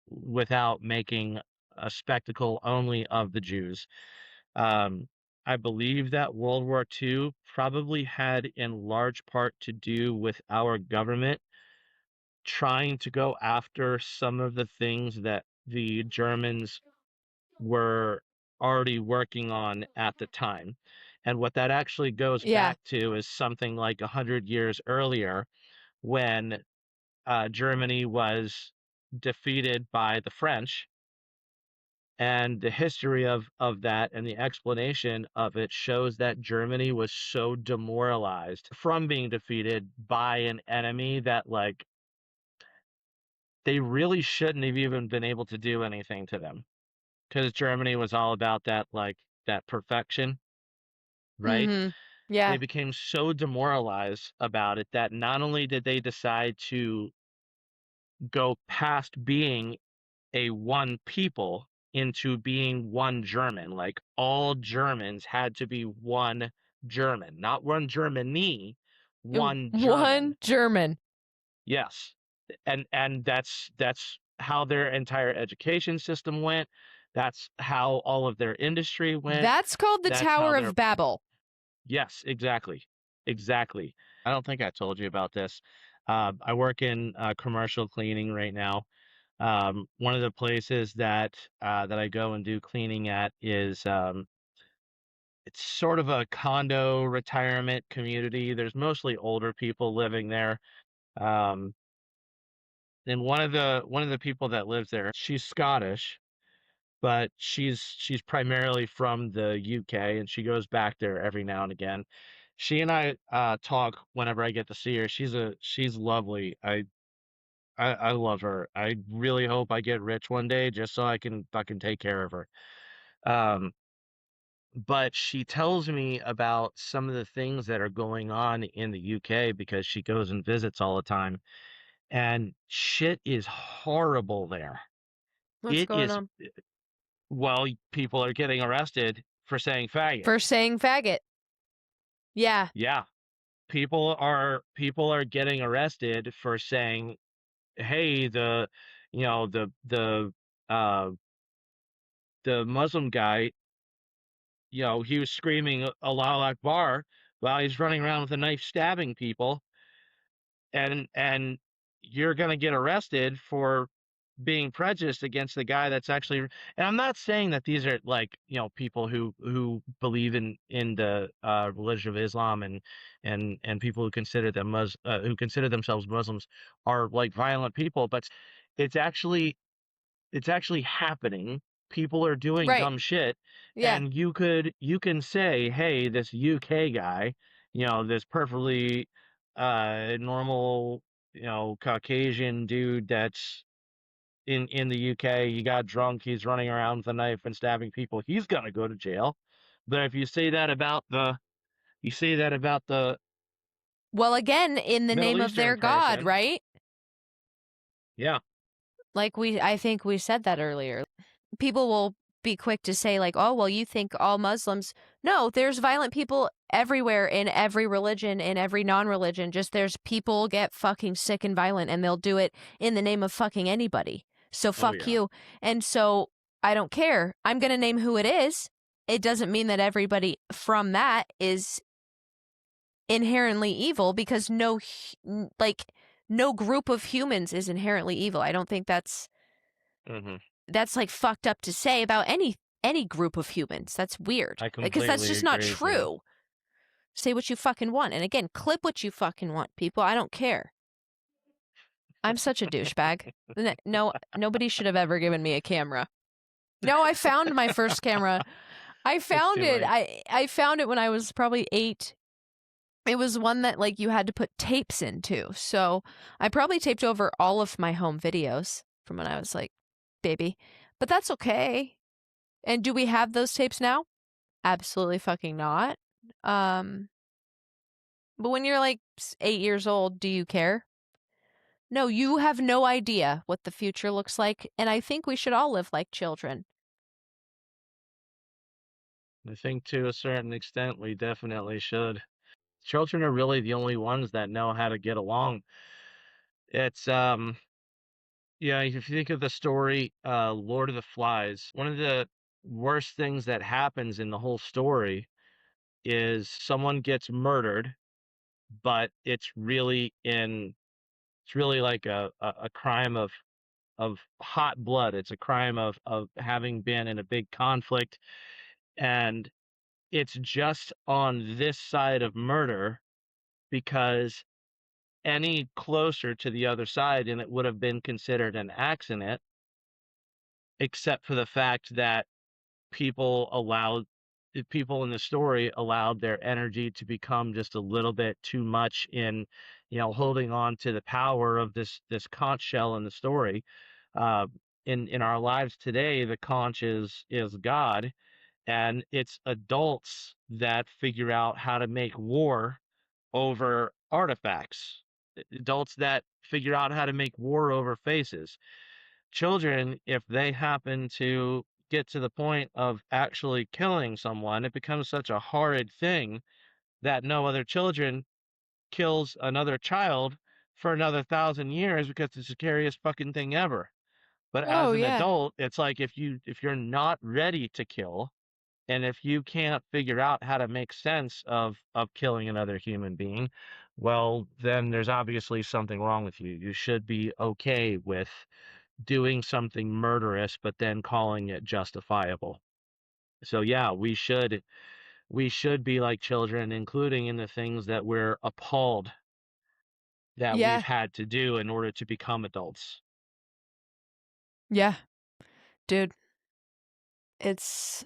without making a spectacle only of the Jews. Um, I believe that World War II probably had in large part to do with our government trying to go after some of the things that the Germans were already working on at the time. And what that actually goes Yeah. back to is something like 100 years earlier when Germany was defeated by the French. And the history of that and the explanation of it shows that Germany was so demoralized from being defeated by an enemy that like they really shouldn't have even been able to do anything to them because Germany was all about that like that perfection, right? Mm-hmm. They Yeah. became so demoralized about it that not only did they decide to go past being a one people into being one German. Like all Germans had to be one German, not one Germany, one One German. German. Yes. And that's how their entire education system went. That's how all of their industry went. That's called the That's how Tower their of Babel. yes, exactly. Exactly. I don't think I told you about this. I work in commercial cleaning right now. One of the places that I go and do cleaning at is it's sort of a condo retirement community. There's mostly older people living there. Um, and one of the people that lives there, she's Scottish, but she's primarily from the UK, and she goes back there every now and again. She and I talk whenever I get to see her. She's lovely. I love her. I really hope I get rich one day just so I can fucking take care of her. Um, but she tells me about some of the things that are going on in the UK because she goes and visits all the time, and shit is horrible there. What's It going is, on? well, people are getting arrested for saying faggot. For saying faggot. Yeah. Yeah, people are getting arrested for saying, "Hey, you know, uh the Muslim guy, he was screaming Allah Akbar while he's running around with a knife stabbing people, and you're gonna get arrested for being prejudiced against the guy that's actually." And I'm not saying that these are like, people who believe in the religion of Islam and people who consider who consider themselves Muslims are like violent people, but it's actually it's actually happening. People are doing Right. dumb shit, Yeah. and you can say, "Hey, this UK guy, this perfectly normal, Caucasian dude that's in the UK, he got drunk, he's running around with a knife and stabbing people. He's gonna go to jail." But if you say that about the Well, again, in the Middle name of Eastern their God, person, right? yeah, Like I think we said that earlier. People will be quick to say like, "Oh, well, you think all Muslims." No, there's violent people everywhere in every religion, in every non-religion. Just there's people get fucking sick and violent and they'll do it in the name of fucking anybody. So oh fuck yeah, you. And so I don't care. I'm going to name who it is. It doesn't mean that everybody from that is inherently evil because no group of humans is inherently evil. I don't think hmm that's like fucked up to say about any group of humans. That's weird I because that's completely just not agree with you. true. Say what you fucking want. And again, clip what you fucking want, people. I don't care. I'm such a douchebag. No, nobody should have ever given me a camera. No, I found my first camera. I found it. I found it when I was probably 8. It was one that like you had to put tapes into. So I probably taped over all of my home videos from when I was like baby. But that's okay. And do we have those tapes now? Absolutely fucking not. But when you're like 8 years old, do you care? No, you have no idea what the future looks like, and I think we should all live like children. I think to a certain extent we definitely should. Children are really the only ones that know how to get along. It's yeah, if you think of the story Lord of the Flies, one of the worst things that happens in the whole story is someone gets murdered, but it's really like a crime of hot blood. It's a crime of having been in a big conflict, and it's just on this side of murder because any closer to the other side and it would have been considered an accident, except for the fact that the people in the story allowed their energy to become just a little bit too much in, holding on to the power of this conch shell in the story. Uh, in our lives today, the conch is God, and it's adults that figure out how to make war over artifacts. Adults that figure out how to make war over faces. Children, if they happen to get to the point of actually killing someone, it becomes such a horrid thing that no other children kills another child for another 1,000 years because it's the scariest fucking thing ever. But Oh, as an yeah. adult, it's like if you're not ready to kill, and if you can't figure out how to make sense of killing another human being, well, then there's obviously something wrong with you. You should be okay with doing something murderous, but then calling it justifiable. So yeah, we should be like children, including in the things that we're appalled that we've Yeah. had to do in order to become adults. Yeah. Dude, it's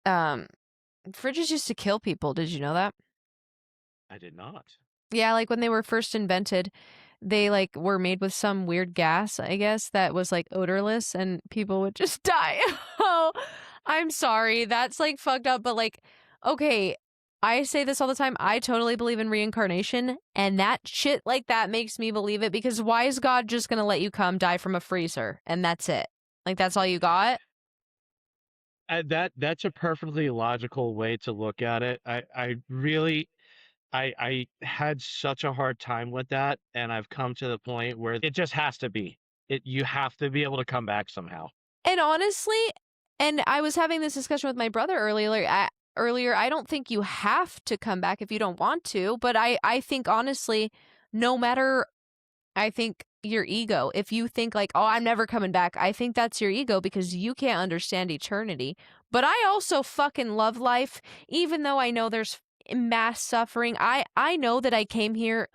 um fridges used to kill people. Did you know that? I did not. Yeah, like when they were first invented, they like were made with some weird gas, I guess, that was like odorless and people would just die. Oh, I'm sorry. That's like fucked up, but like, okay, I say this all the time. I totally believe in reincarnation, and that shit like that makes me believe it because why is God just gonna let you come die from a freezer and that's it? Like that's all you got? That's a perfectly logical way to look at it. I really I had such a hard time with that, and I've come to the point where it just has to be. You have to be able to come back somehow. And honestly, and I was having this discussion with my brother earlier, I don't think you have to come back if you don't want to, but I think honestly, no matter I think your ego, if you think like, "Oh, I'm never coming back." I think that's your ego because you can't understand eternity. But I also fucking love life even though I know there's mass suffering. I know that I came here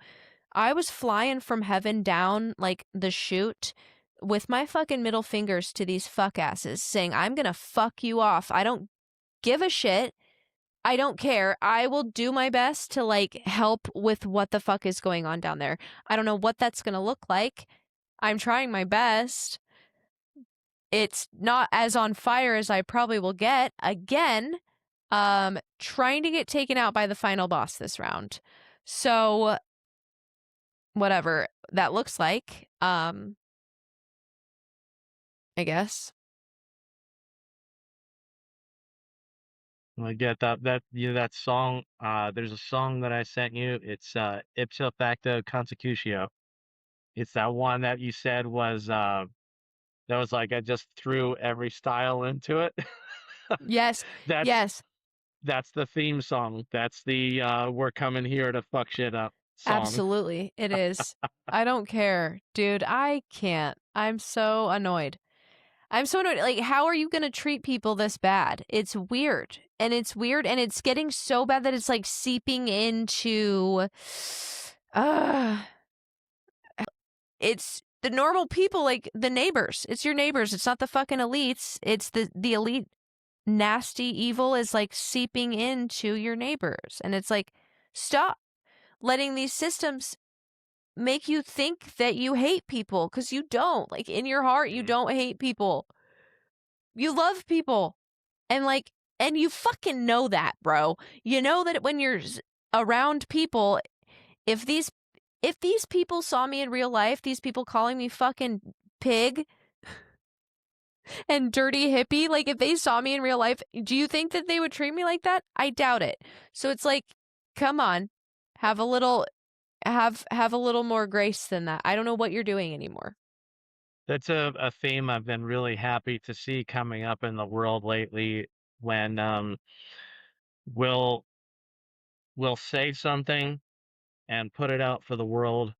I was flying from heaven down like the chute with my fucking middle fingers to these fuck asses saying, I'm gonna fuck you off. I don't give a shit. I don't care. I will do my best to like help with what the fuck is going on down there. I don't know what that's gonna look like. I'm trying my best. It's not as on fire as I probably will get again. Trying to get taken out by the final boss this round. So whatever that looks like. I guess. I get that song. There's a song that I sent you. It's ipso facto consecutio. It's that one that you said was that was like I just threw every style into it. Yes. That's Yes. that's the theme song. That's the we're coming here to fuck shit up song. Absolutely. It is. I don't care. Dude, I can't. I'm so annoyed. I'm so annoyed. Like, how are you going to treat people this bad? It's weird. And it's getting so bad that it's like seeping into it's the normal people, like the neighbors. It's your neighbors. It's not the fucking elites. It's the elite nasty evil is like seeping into your neighbors. And it's like, stop letting these systems make you think that you hate people, because you don't. Like, in your heart, you don't hate people. You love people. And like, and you fucking know that, bro. You know that when you're around people, if these people saw me in real life, these people calling me fucking pig and dirty hippie, like if they saw me in real life, do you think that they would treat me like that? I doubt it. So it's like, come on, have a little more grace than that. I don't know what you're doing anymore. That's a theme I've been really happy to see coming up in the world lately when we'll say something and put it out for the world,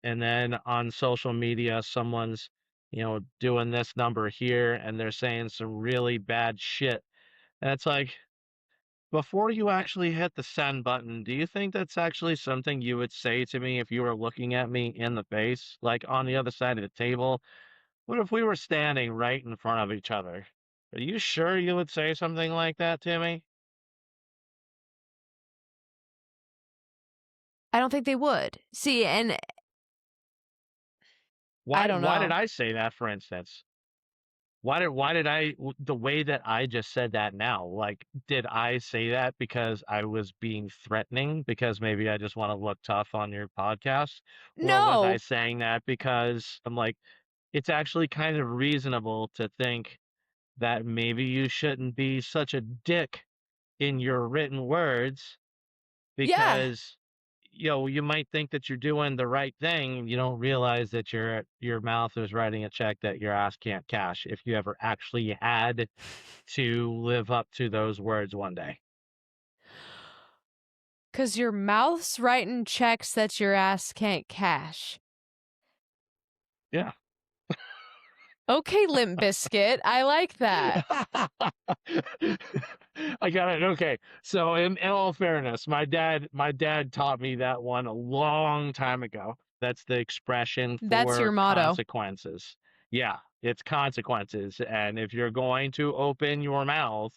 and then on social media someone's doing this number here and they're saying some really bad shit. And it's like, before you actually hit the send button, do you think that's actually something you would say to me if you were looking at me in the face, like on the other side of the table? What if we were standing right in front of each other? Are you sure you would say something like that to me? I don't think they would. See, and I don't Why did know. I say that, for instance? The way that I just said that now, like, did I say that because I was being threatening because maybe I just want to look tough on your podcast? Or was I No. saying that because I'm like, it's actually kind of reasonable to think that maybe you shouldn't be such a dick in your written words, Yeah. because you might think that you're doing the right thing. You don't realize that your mouth is writing a check that your ass can't cash if you ever actually had to live up to those words one day. 'Cause your mouth's writing checks that your ass can't cash. Yeah. Okay, Limp Biscuit. I like that. I got it. Okay. So in all fairness, my dad taught me that one a long time ago. That's the expression That's your for motto. consequences. Yeah, it's consequences. And if you're going to open your mouth,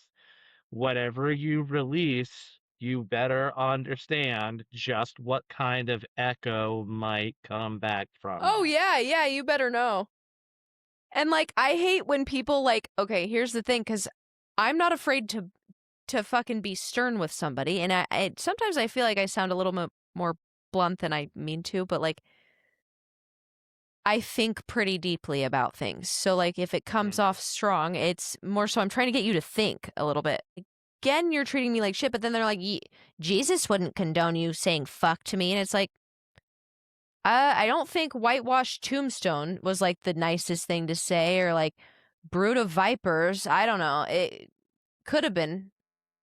whatever you release, you better understand just what kind of echo might come back from Oh, that. yeah, you better know. And like, I hate when people like, okay, here's the thing, because I'm not afraid to fucking be stern with somebody, and sometimes I feel like I sound a little more blunt than I mean to, but like, I think pretty deeply about things. So like, if it comes Mhm. off strong, it's more so I'm trying to get you to think a little bit. Again, you're treating me like shit, but then they're like, Jesus wouldn't condone you saying fuck to me, and it's like, I don't think whitewashed tombstone was like the nicest thing to say, or like brood of vipers. I don't know. It could have been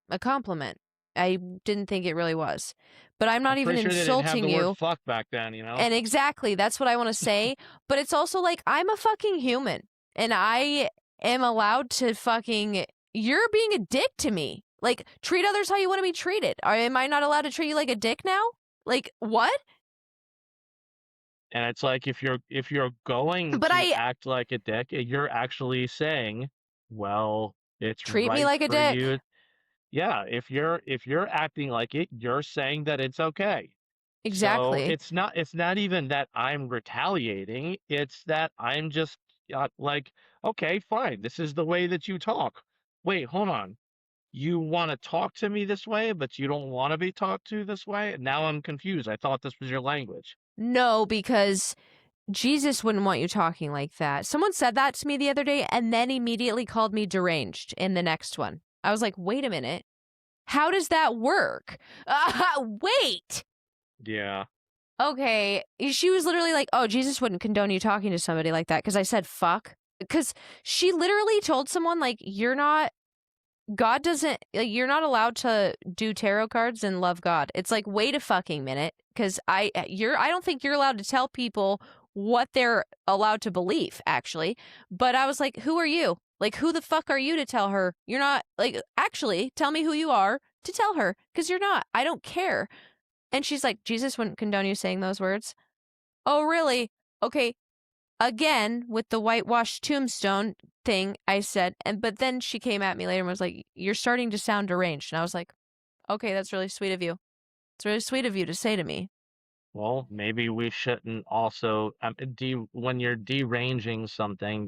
a compliment. I didn't think it really was. But I'm I'm not even pretty sure they didn't have insulting the word you. fuck back then. And exactly, that's what I want to say. But it's also like, I'm a fucking human, and I am allowed to fucking, you're being a dick to me. Like, treat others how you want to be treated. Am I not allowed to treat you like a dick now? Like, what? And it's like, if you're going But to act like a dick, you're actually saying, well, it's treat me right like a for dick. you. Yeah, if you're acting like it, you're saying that it's okay. So Exactly. it's not even that I'm retaliating, it's that I'm just like, okay, fine, this is the way that you talk. Wait, hold on. You want to talk to me this way, but you don't want to be talked to this way? Now I'm confused. I thought this was your language. No, because Jesus wouldn't want you talking like that. Someone said that to me the other day and then immediately called me deranged in the next one. I was like, wait a minute. How does that work? Wait. Yeah. Okay. She was literally like, oh, Jesus wouldn't condone you talking to somebody like that because I said fuck. Because she literally told someone, like, God doesn't, like, you're not allowed to do tarot cards and love God. It's like, wait a fucking minute. Because I don't think you're allowed to tell people what they're allowed to believe, actually. But I was like, who are you? Like, who the fuck are you to tell her? You're not, like, actually, tell me who you are to tell her, because you're not. I don't care. And she's like, Jesus wouldn't condone you saying those words. Oh, really? Okay. Again, with the whitewashed tombstone thing, I said, but then she came at me later and was like, you're starting to sound deranged. And I was like, okay, that's really sweet of you. It's really sweet of you to say to me. Well, maybe we shouldn't also when you're deranging something,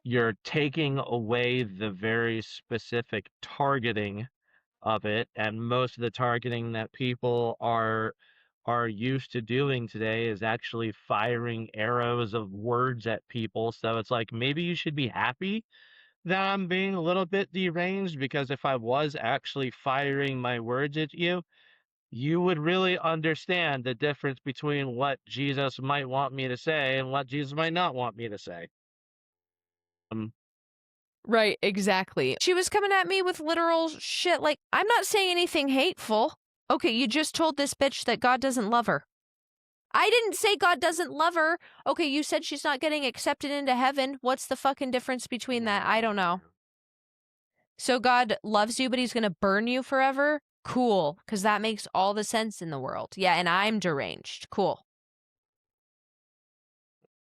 you're taking away the very specific targeting of it, and most of the targeting that people are used to doing today is actually firing arrows of words at people. So it's like maybe you should be happy that I'm being a little bit deranged, because if I was actually firing my words at you, you would really understand the difference between what Jesus might want me to say and what Jesus might not want me to say. Right, exactly. She was coming at me with literal shit. Like, I'm not saying anything hateful. Okay, you just told this bitch that God doesn't love her. I didn't say God doesn't love her. Okay, you said she's not getting accepted into heaven. What's the fucking difference between that? I don't know. So God loves you, but he's going to burn you forever? Cool, because that makes all the sense in the world. Yeah, and I'm deranged. Cool.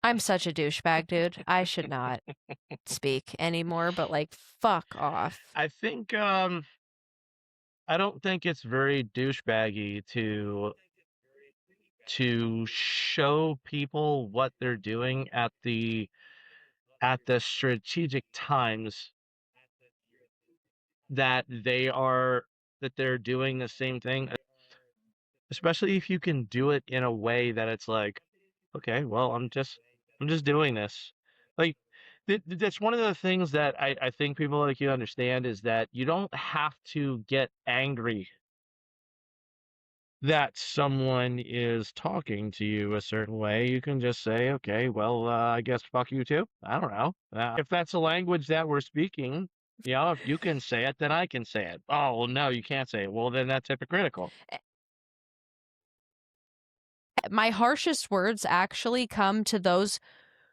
I'm such a douchebag, dude. I should not speak anymore, but like, fuck off. I think I don't think it's very douchebaggy to show people what they're doing at the strategic times that they're doing the same thing, especially if you can do it in a way that it's like, okay, well, I'm just doing this. Like that's one of the things that I think people like you understand, is that you don't have to get angry that someone is talking to you a certain way. You can just say, okay, well, I guess fuck you too. I don't know. If that's a language that we're speaking, you know, if you can say it, then I can say it. Oh, well, no, you can't say it. Well, then that's hypocritical. My harshest words actually come to those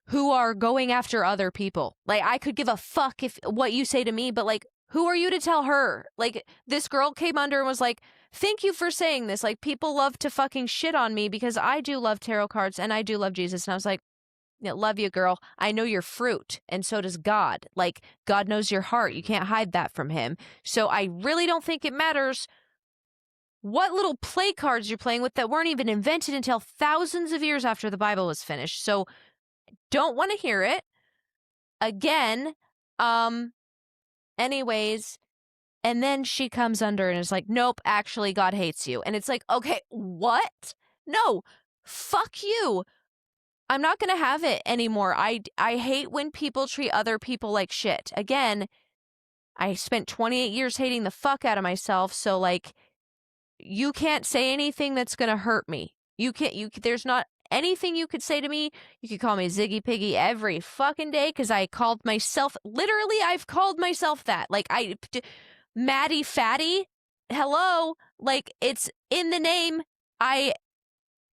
who are going after other people. Like, I could give a fuck if what you say to me, but like, who are you to tell her? Like, this girl came under and was like, thank you for saying this. Like, people love to fucking shit on me because I do love tarot cards and I do love Jesus. And I was like, yeah, love you, girl. I know your fruit, and so does God. Like, God knows your heart. You can't hide that from him. So I really don't think it matters what little play cards you're playing with that weren't even invented until thousands of years after the Bible was finished. So don't want to hear it. Again, anyways, and then she comes under and is like, nope, actually, God hates you. And it's like, okay, what? No, fuck you. I'm not going to have it anymore. I hate when people treat other people like shit. Again, I spent 28 years hating the fuck out of myself. So, like, you can't say anything that's going to hurt me. There's not anything you could say to me. You could call me Ziggy Piggy every fucking day because I called myself, literally, I've called myself that. Like, Maddie Fatty, hello, like, it's in the name. I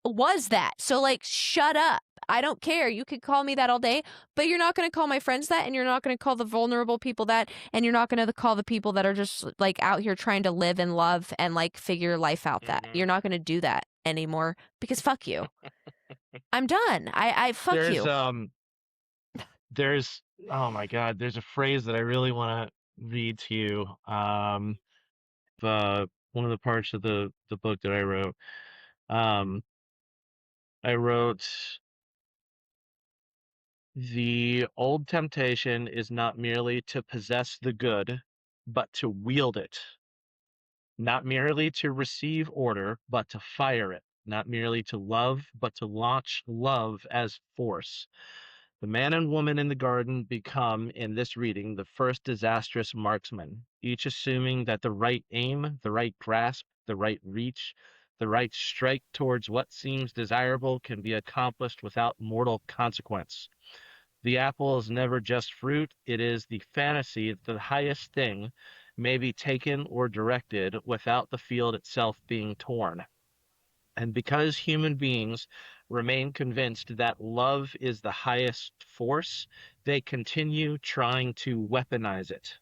was that. So, like, shut up. I don't care. You could call me that all day, but you're not going to call my friends that, and you're not going to call the vulnerable people that, and you're not going to call the people that are just like out here trying to live and love and like figure life out that. You're not going to do that anymore because fuck you. I'm done. I fuck There's you. there's oh my God, there's a phrase that I really want to read to you. One of the parts of the book that I wrote. Um, I wrote, the old temptation is not merely to possess the good, but to wield it. Not merely to receive order, but to fire it. Not merely to love, but to launch love as force. The man and woman in the garden become, in this reading, the first disastrous marksmen, each assuming that the right aim, the right grasp, the right reach, the right strike towards what seems desirable can be accomplished without mortal consequence. The apple is never just fruit, it is the fantasy that the highest thing may be taken or directed without the field itself being torn. And because human beings remain convinced that love is the highest force, they continue trying to weaponize it.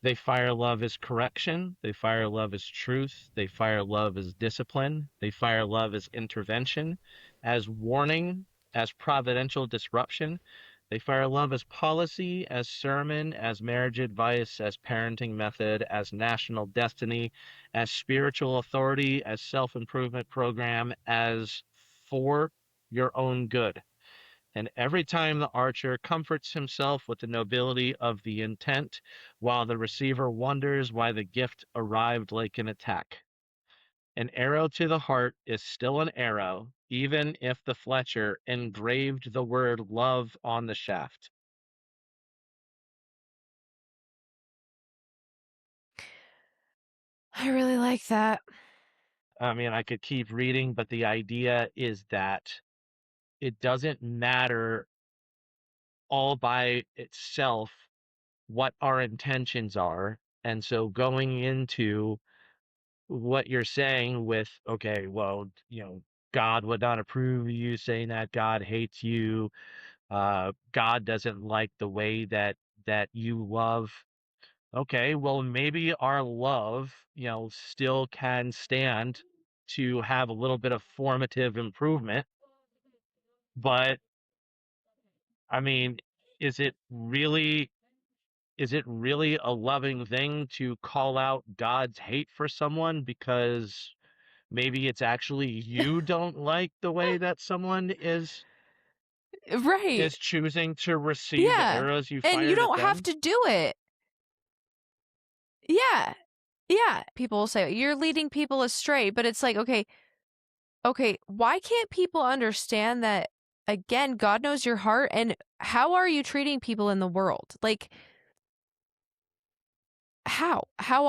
They fire love as correction. They fire love as truth. They fire love as discipline. They fire love as intervention, as warning, as providential disruption. They fire love as policy, as sermon, as marriage advice, as parenting method, as national destiny, as spiritual authority, as self improvement program, as for your own good. And every time the archer comforts himself with the nobility of the intent, while the receiver wonders why the gift arrived like an attack. An arrow to the heart is still an arrow, even if the Fletcher engraved the word love on the shaft. I really like that. I mean, I could keep reading, but the idea is that it doesn't matter all by itself what our intentions are. And so going into what you're saying with, okay, well, God would not approve of you saying that. God hates you. God doesn't like the way that you love. Okay, well, maybe our love, still can stand to have a little bit of formative improvement. But I mean, is it really is it really a loving thing to call out God's hate for someone because maybe it's actually you don't like the way that someone Right. is choosing to receive the Yeah. arrows you And you fired at don't have them? to do it. Yeah. Yeah. People will say you're leading people astray, but it's like, okay, why can't people understand that again, God knows your heart and how are you treating people in the world? Like how? How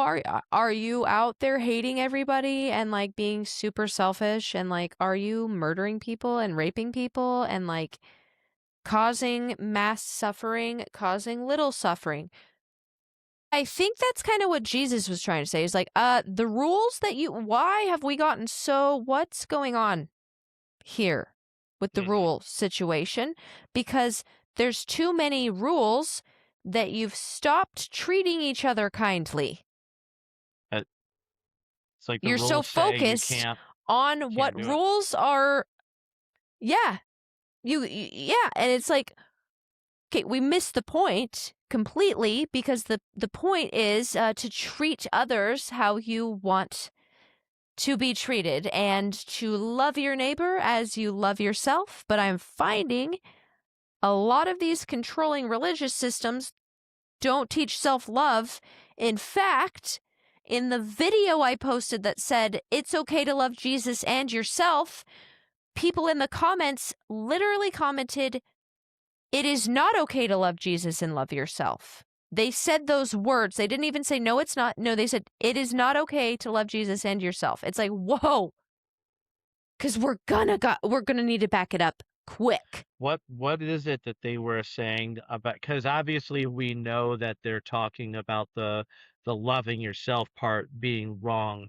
are you out there hating everybody and like being super selfish and like are you murdering people and raping people and like causing mass suffering, causing little suffering? I think that's kind of what Jesus was trying to say. Is like, the rules that why have we gotten what's going on here with the Hmm. rule situation? Because there's too many rules that you've stopped treating each other kindly. It's like the You're so rules say you focused on what can't do it. rules are, yeah, yeah. And it's like, okay, we missed the point completely because the point is to treat others how you want to be treated and to love your neighbor as you love yourself. But I'm finding a lot of these controlling religious systems don't teach self love. In fact, in the video I posted that said it's okay to love Jesus and yourself, people in the comments literally commented, it is not okay to love Jesus and love yourself. They said those words. They didn't even say, no, it's not. No, they said, it is not okay to love Jesus and yourself. It's like, whoa, because we're gonna need to back it up quick. What is it that they were saying about, because obviously we know that they're talking about the loving yourself part being wrong.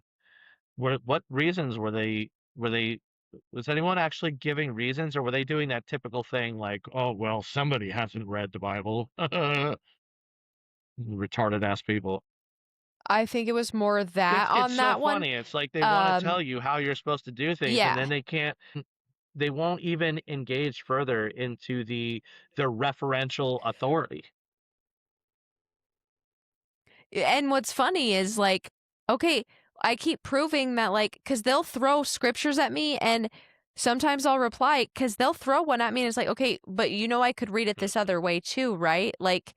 What reasons were they was anyone actually giving reasons, or were they doing that typical thing like, oh well, somebody hasn't read the Bible? Retarded ass people. I think it was more that It's on so that one. funny. It's like they want to Um, tell you how you're supposed to do things, and yeah. then they won't even engage further into the referential authority. And what's funny is like, okay, I keep proving that like, because they'll throw scriptures at me and sometimes I'll reply because they'll throw one at me and it's like, okay, but I could read it this Mhm. other way too, right? Like,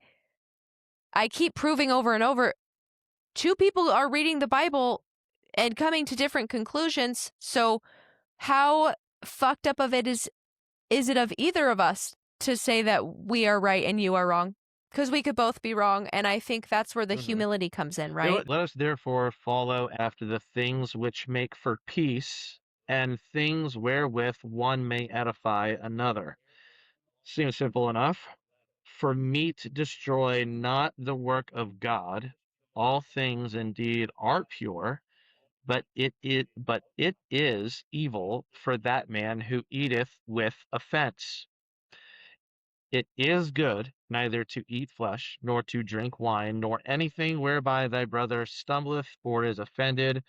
I keep proving over and over, two people are reading the Bible and coming to different conclusions. So how fucked up of it is it of either of us to say that we are right and you are wrong? Because we could both be wrong. And I think that's where the Mhm. humility comes in, right? Let us therefore follow after the things which make for peace, and things wherewith one may edify another. Seems simple enough. For meat destroy not the work of God. All things indeed are pure, but it is evil for that man who eateth with offense. It is good neither to eat flesh, nor to drink wine, nor anything whereby thy brother stumbleth, or is offended,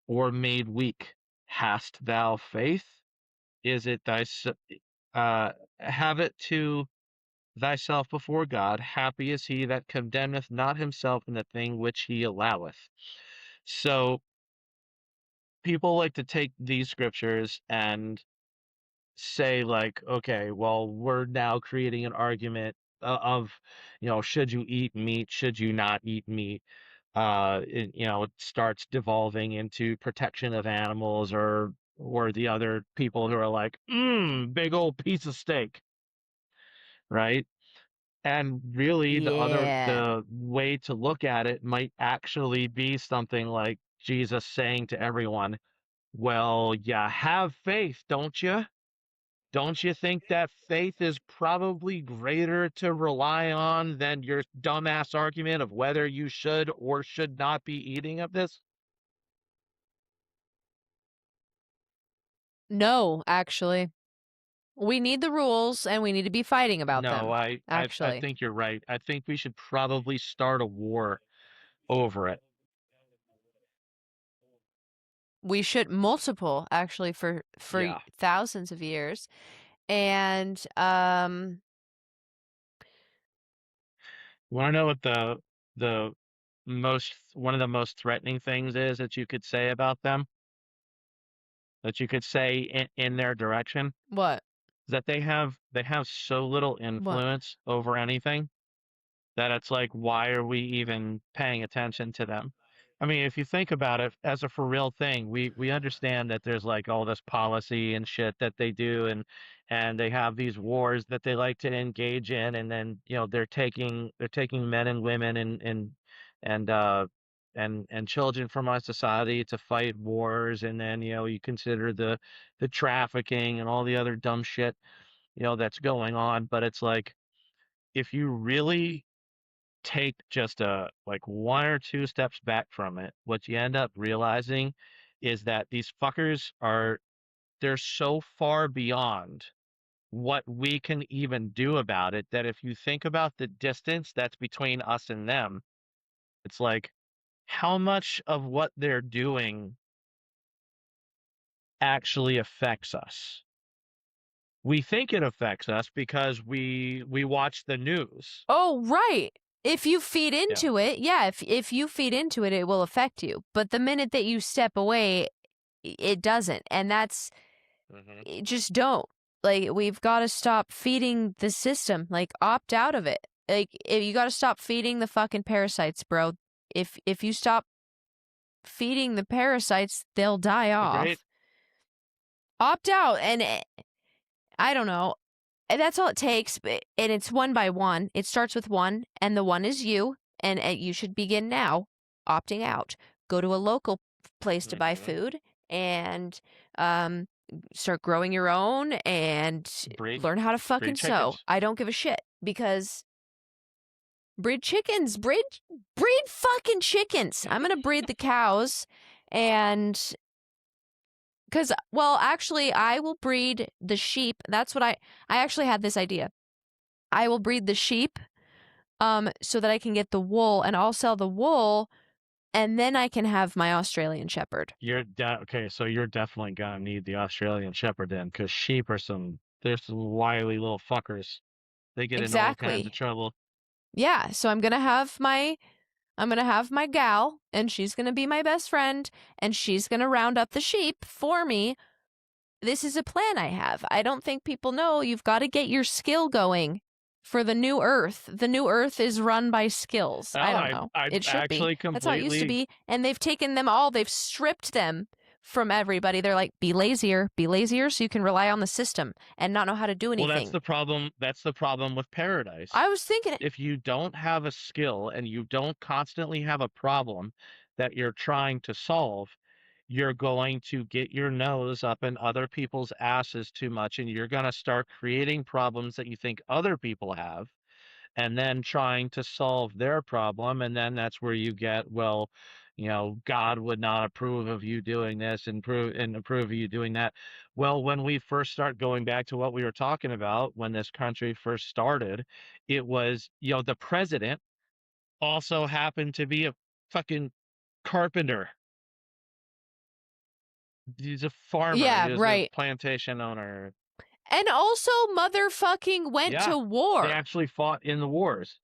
or made weak. Hast thou faith? Is it uh, have it to thyself before God? Happy is he that condemneth not himself in the thing which he alloweth. So people like to take these scriptures and say like, okay, well, we're now creating an argument of, should you eat meat? Should you not eat meat? It starts devolving into protection of animals, or the other people who are like, big old piece of steak, right? And really, Yeah. the way to look at it might actually be something like Jesus saying to everyone, well, you have faith, don't you? Don't you think that faith is probably greater to rely on than your dumbass argument of whether you should or should not be eating of this? No, actually. We need the rules and we need to be fighting about No, them, I actually. think you're right. I think we should probably start a war over it. We should multiple actually for Yeah. thousands of years. And You want to know what the most one of the most threatening things is that you could say about them? That you could say in their direction? what? Is that they have so little What? influence over anything that it's like, why are we even paying attention to them? I mean, if you think about it as a for real thing, we understand that there's like all this policy and shit that they do, and they have these wars that they like to engage in, and then they're taking men and women and and children from our society to fight wars, and then you consider the trafficking and all the other dumb shit that's going on, but it's like if you really take just like one or two steps back from it, what you end up realizing is that these fuckers they're so far beyond what we can even do about it that if you think about the distance that's between us and them, it's like how much of what they're doing actually affects us. We think it affects us because we watch the news. Oh, right. If you feed Yeah. into it, yeah, if you feed into it, it will affect you. But the minute that you step away, it doesn't. And that's Hmm. just don't. Like we've got to stop feeding the system. Like opt out of it. Like if you got to stop feeding the fucking parasites, bro. If you stop feeding the parasites, they'll die Agreed. off. Opt out and I don't know. And that's all it takes, and it's one by one. It starts with one, and the one is you, and you should begin now opting out. Go to a local place to buy Hmm. food and um, start growing your own and Breed learn how to breed fucking sew. chickens. I don't give a shit because breed chickens, breed fucking chickens. I'm gonna breed the cows, and because well, actually, I will breed the sheep. That's what I actually had this idea. I will breed the sheep so that I can get the wool and I'll sell the wool and then I can have my Australian shepherd. Okay, so you're definitely gonna need the Australian Shepherd then, because sheep they're some wily little fuckers. They get into all kinds of Exactly. trouble. Yeah, so I'm going to have my gal and she's going to be my best friend and she's going to round up the sheep for me. This is a plan I have. I don't think people know you've got to get your skill going for the new earth. The new earth is run by skills. Oh, I don't I know. I It should be. actually That's how it used to completely be. And they've taken them all, they've stripped them from everybody. They're like, be lazier so you can rely on the system and not know how to do well, that's anything. the problem. That's the problem with paradise. I was thinking, If you don't have a skill and you don't constantly have a problem that you're trying to solve, you're going to get your nose up in other people's asses too much, and you're going to start creating problems that you think other people have, and then trying to solve their problem. And then that's where you get, well, God would not approve of you doing this and approve of you doing that. Well, when we first start going back to what we were talking about, when this country first started, it was, the president also happened to be a fucking carpenter. He's a farmer. Yeah, He was a right. plantation owner. And also motherfucking went Yeah, to they war. actually fought in the wars.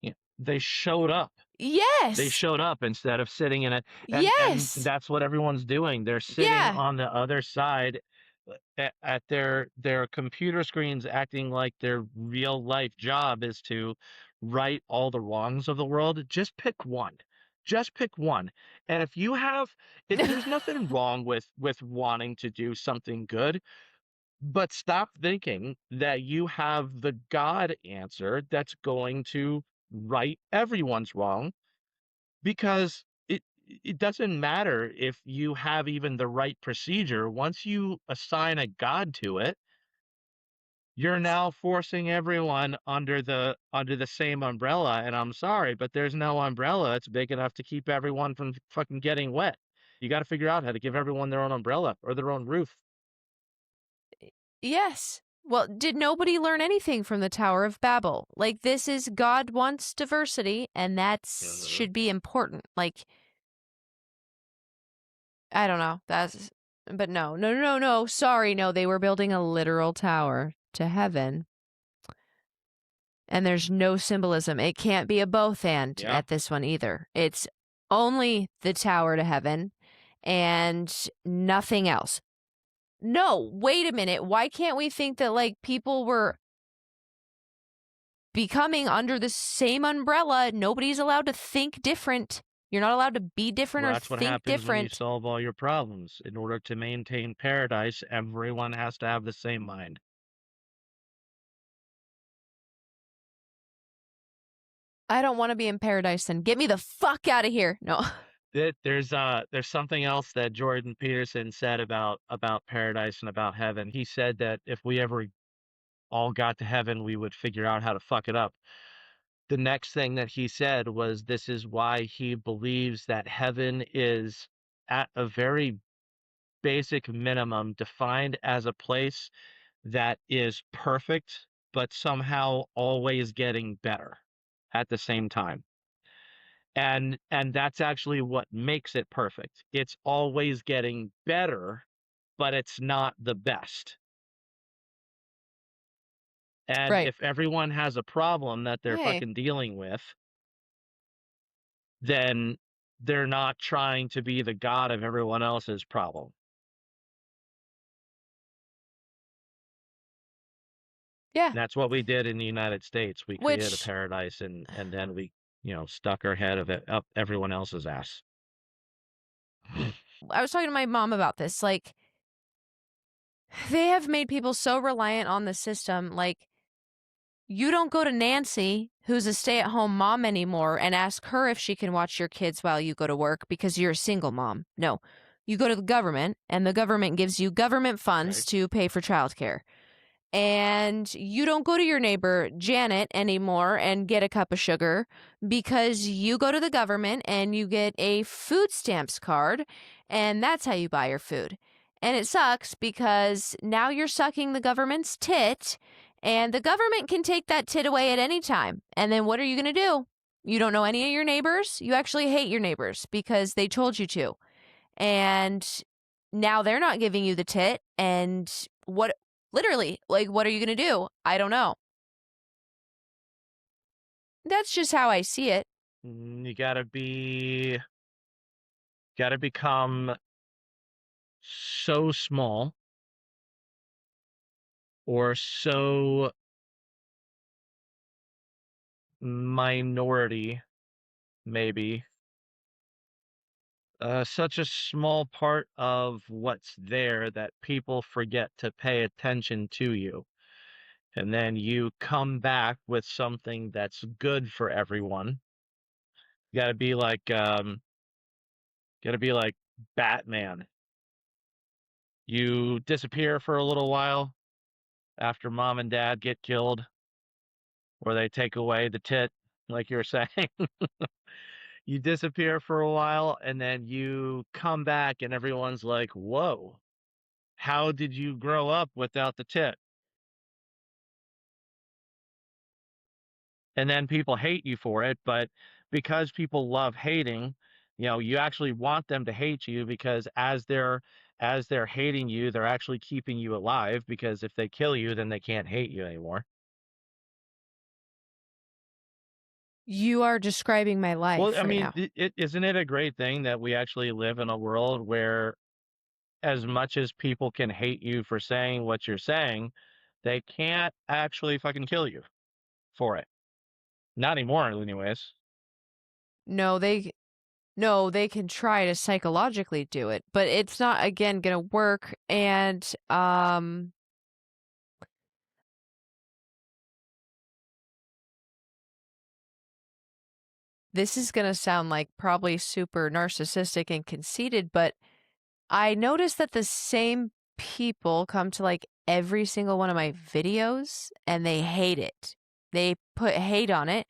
Yeah, they showed up. They Yes. showed up instead of sitting in it, and Yes. that's what everyone's doing. They're sitting Yeah. on the other side at their computer screens, acting like their real life job is to right all the wrongs of the world. Just pick one. Just pick one. And if there's nothing wrong with wanting to do something good, but stop thinking that you have the God answer that's going to right everyone's wrong, because it doesn't matter if you have even the right procedure. Once you assign a God to it, you're now forcing everyone under the same umbrella. And I'm sorry, but there's no umbrella that's big enough to keep everyone from fucking getting wet. You got to figure out how to give everyone their own umbrella or their own roof. Yes. Well, did nobody learn anything from the Tower of Babel? Like, this is God wants diversity, and Mhm. should be important. Like, I don't know. But no, no, no, no. Sorry, no. They were building a literal tower to heaven, and there's no symbolism. It can't be a both and Yeah. at this one either. It's only the tower to heaven and nothing else. No, wait a minute. Why can't we think that, like, people were becoming under the same umbrella? Nobody's allowed to think different. You're not allowed to be different Well, or that's what think happens when you different. solve all your problems. In order to maintain paradise, everyone has to have the same mind. I don't want to be in paradise then. Get me the fuck out of here. No. There's something else that Jordan Peterson said about paradise and about heaven. He said that if we ever all got to heaven, we would figure out how to fuck it up. The next thing that he said was, this is why he believes that heaven is, at a very basic minimum, defined as a place that is perfect, but somehow always getting better at the same time. And that's actually what makes it perfect. It's always getting better, but it's not the best. And Right. if everyone has a problem that they're Hey. fucking dealing with, then they're not trying to be the god of everyone else's problem. Yeah. And that's what we did in the United States. We created a Which paradise, and then we, stuck our head of it up everyone else's ass. I was talking to my mom about this. Like, they have made people so reliant on the system. Like, you don't go to Nancy, who's a stay at home mom anymore, and ask her if she can watch your kids while you go to work because you're a single mom. No. You go to the government, and the government gives you government funds Right. to pay for childcare. And you don't go to your neighbor Janet anymore and get a cup of sugar because you go to the government and you get a food stamps card, and that's how you buy your food. And it sucks because now you're sucking the government's tit, and the government can take that tit away at any time. And then what are you going to do? You don't know any of your neighbors. You actually hate your neighbors because they told you to. And now they're not giving you the tit. And what, literally, like, what are you going to do? I don't know. That's just how I see it. You gotta become so small or so minority, maybe, such a small part of what's there that people forget to pay attention to you. And then you come back with something that's good for everyone. You gotta be like Batman. You disappear for a little while after mom and dad get killed, or they take away the tit, like you were saying. you disappear for a while and then you come back and everyone's like, "Whoa, how did you grow up without the tit?" And then people hate you for it, but because people love hating, you actually want them to hate you because as they're hating you, they're actually keeping you alive because if they kill you, then they can't hate you anymore. You are describing my Well, life I right mean, now. isn't it a great thing that we actually live in a world where as much as people can hate you for saying what you're saying, they can't actually fucking kill you for it. Not anymore, anyways. No, they can try to psychologically do it, but it's not again gonna work. And this is gonna sound like probably super narcissistic and conceited, but I noticed that the same people come to like every single one of my videos and they hate it. They put hate on it.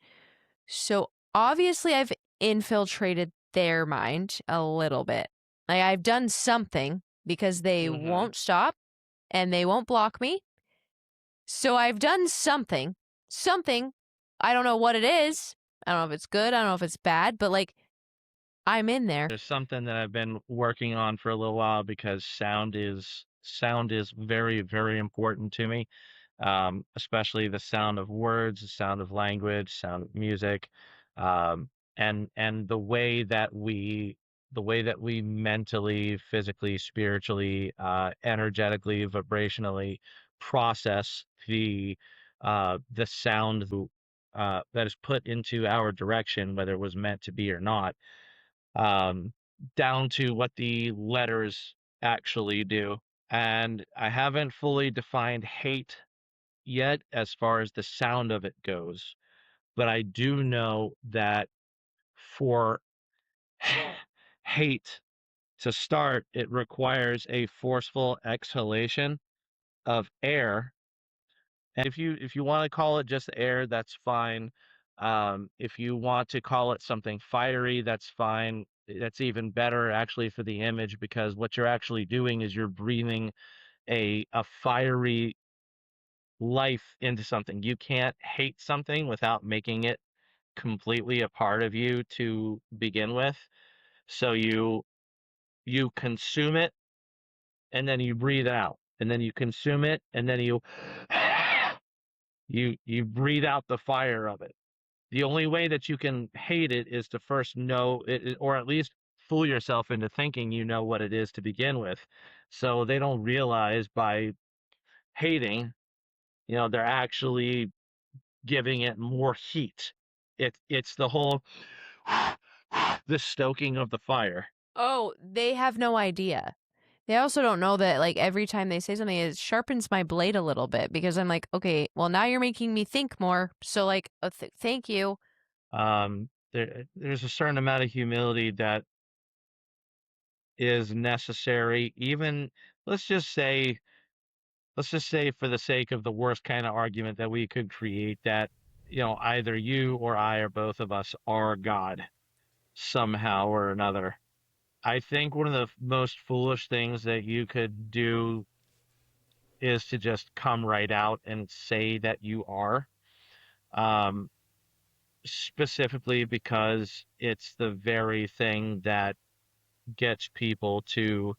So obviously I've infiltrated their mind a little bit. Like I've done something because they Mm-hmm. won't stop and they won't block me. So I've done something. Something. I don't know what it is. I don't know if it's good. I don't know if it's bad, but like I'm in there. There's something that I've been working on for a little while because sound is very, very important to me. Especially the sound of words, the sound of language, sound of music, um, and the way that we mentally, physically, spiritually, energetically, vibrationally process the sound that is put into our direction, whether it was meant to be or not, um, down to what the letters actually do. And I haven't fully defined hate yet as far as the sound of it goes, but I do know that for hate to start, it requires a forceful exhalation of air. And if you want to call it just air, that's fine. If you want to call it something fiery, that's fine. That's even better actually for the image because what you're actually doing is you're breathing a fiery life into something. You can't hate something without making it completely a part of you to begin with. So you consume it and then you breathe out. And then you consume it and then you breathe out the fire of it. The only way that you can hate it is to first know it, or at least fool yourself into thinking you know what it is to begin with. So they don't realize by hating, they're actually giving it more heat. It's the whole the stoking of the fire. Oh, they have no idea. They also don't know that like every time they say something, it sharpens my blade a little bit because I'm like, okay, well now you're making me think more. So like, thank you. There's a certain amount of humility that is necessary. Even let's just say, let's just say for the sake of the worst kind of argument that we could create that, either you or I or both of us are God somehow or another. I think one of the most foolish things that you could do is to just come right out and say that you are, um, specifically because it's the very thing that gets people to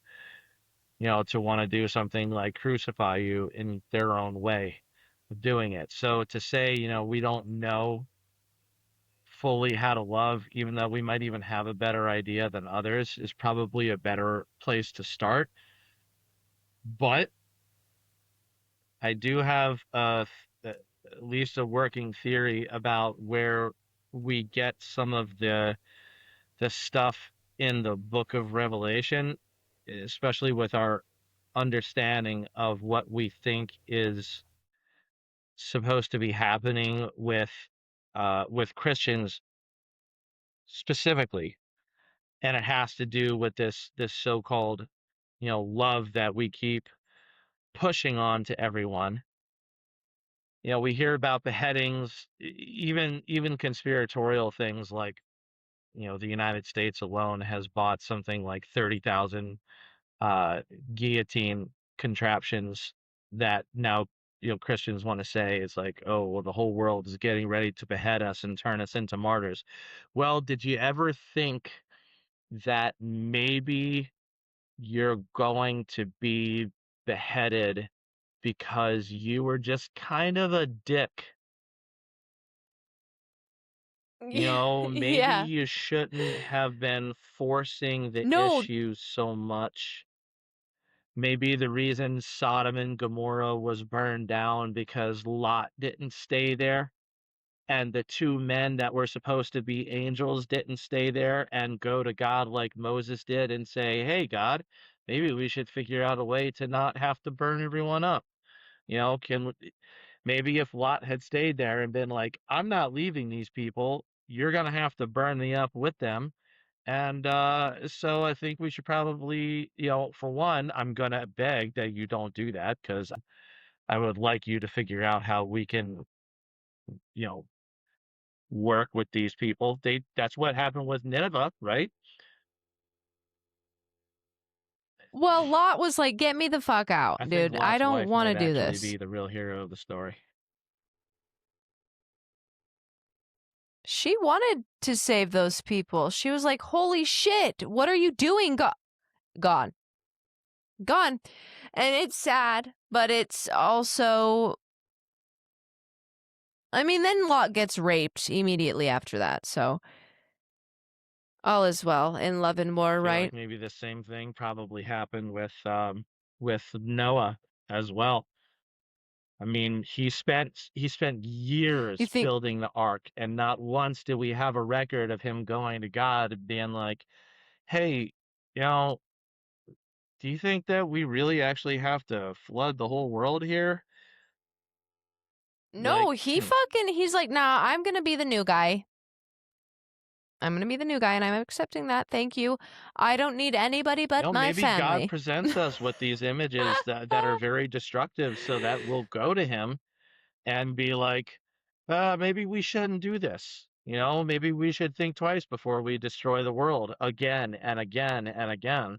want to do something like crucify you in their own way of doing it. So to say, we don't know fully how to love, even though we might even have a better idea than others, is probably a better place to start. But I do have at least a working theory about where we get some of the stuff in the book of Revelation, especially with our understanding of what we think is supposed to be happening with Christians specifically, and it has to do with this so-called love that we keep pushing on to everyone. We hear about beheadings, even conspiratorial things like the United States alone has bought something like 30,000 uh, guillotine contraptions that now, Christians want to say is like, oh, well, the whole world is getting ready to behead us and turn us into martyrs. Well, did you ever think that maybe you're going to be beheaded because you were just kind of a dick? Maybe Yeah. you shouldn't have been forcing the No, issue so much. Maybe the reason Sodom and Gomorrah was burned down because Lot didn't stay there, and the two men that were supposed to be angels didn't stay there and go to God like Moses did and say, "Hey, God, maybe we should figure out a way to not have to burn everyone up." Can maybe if Lot had stayed there and been like, "I'm not leaving these people. You're gonna have to burn me up with them." And so I think we should probably, for one, I'm gonna beg that you don't do that because I would like you to figure out how we can, you know, work with these people. That's what happened with Nineveh, right? well, Lot was like, get me the fuck out, I think dude. I Lot's don't wife want to might do actually this. be the real hero of the story. She wanted to save those people. She was like, holy shit, what are you doing? Gone. Gone. And it's sad, but it's also, I mean, then Lot gets raped immediately after that. So all is well in love and I war, feel like right? maybe the same thing probably happened with Noah as well. I mean, he spent You years think, building the ark, and not once did we have a record of him going to God and being like, "Hey, you know, do you think that we really actually have to flood the whole world here?" no, Like, he's like, nah, I'm going to be the new guy. I'm going to be the new guy and I'm accepting that. Thank you. I don't need anybody but my maybe God family. presents us with these images that are very destructive so that we'll go to him and be like, maybe we shouldn't do this. Maybe we should think twice before we destroy the world again and again and again.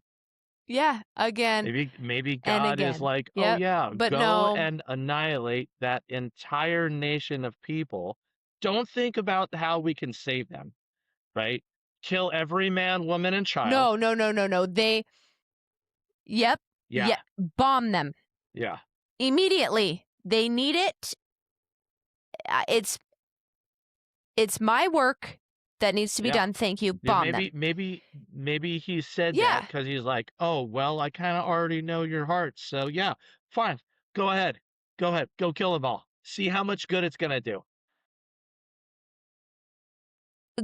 Yeah, again Maybe and God is again. like, oh Yep. yeah, But go no, and annihilate that entire nation of people. Don't think about how we can save them, right? Kill every man, woman, and child. no, no, no, no, no. Yep, Yeah, yep, bomb them yeah, immediately. They need it. Uh, It's it's my work that needs to be yeah. done. Thank you. Yeah, Bomb them. maybe he said that Yeah. because he's like, oh, well, I kind of already know your heart. So yeah, fine. Go ahead. Go ahead. Go kill them all. See how much good it's gonna do.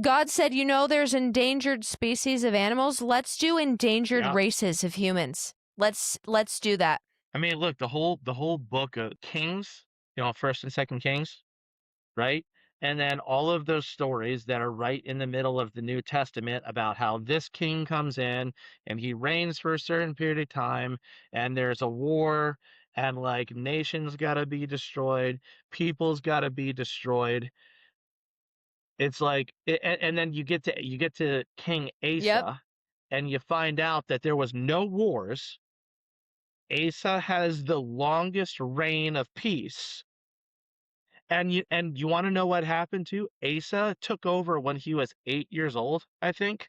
God said, there's endangered species of animals. Let's do endangered Yeah. races of humans. Let's do that. I mean, look, the whole book of Kings, First and Second Kings, right? And then all of those stories that are right in the middle of the New Testament about how this king comes in and he reigns for a certain period of time, and there's a war, and like nations got to be destroyed, people's got to be destroyed. It's like, and then you get to King Yep. Asa, and you find out that there was no wars. Asa has the longest reign of peace. And you want to know what happened to Asa? Took over when he was 8 years old, I think.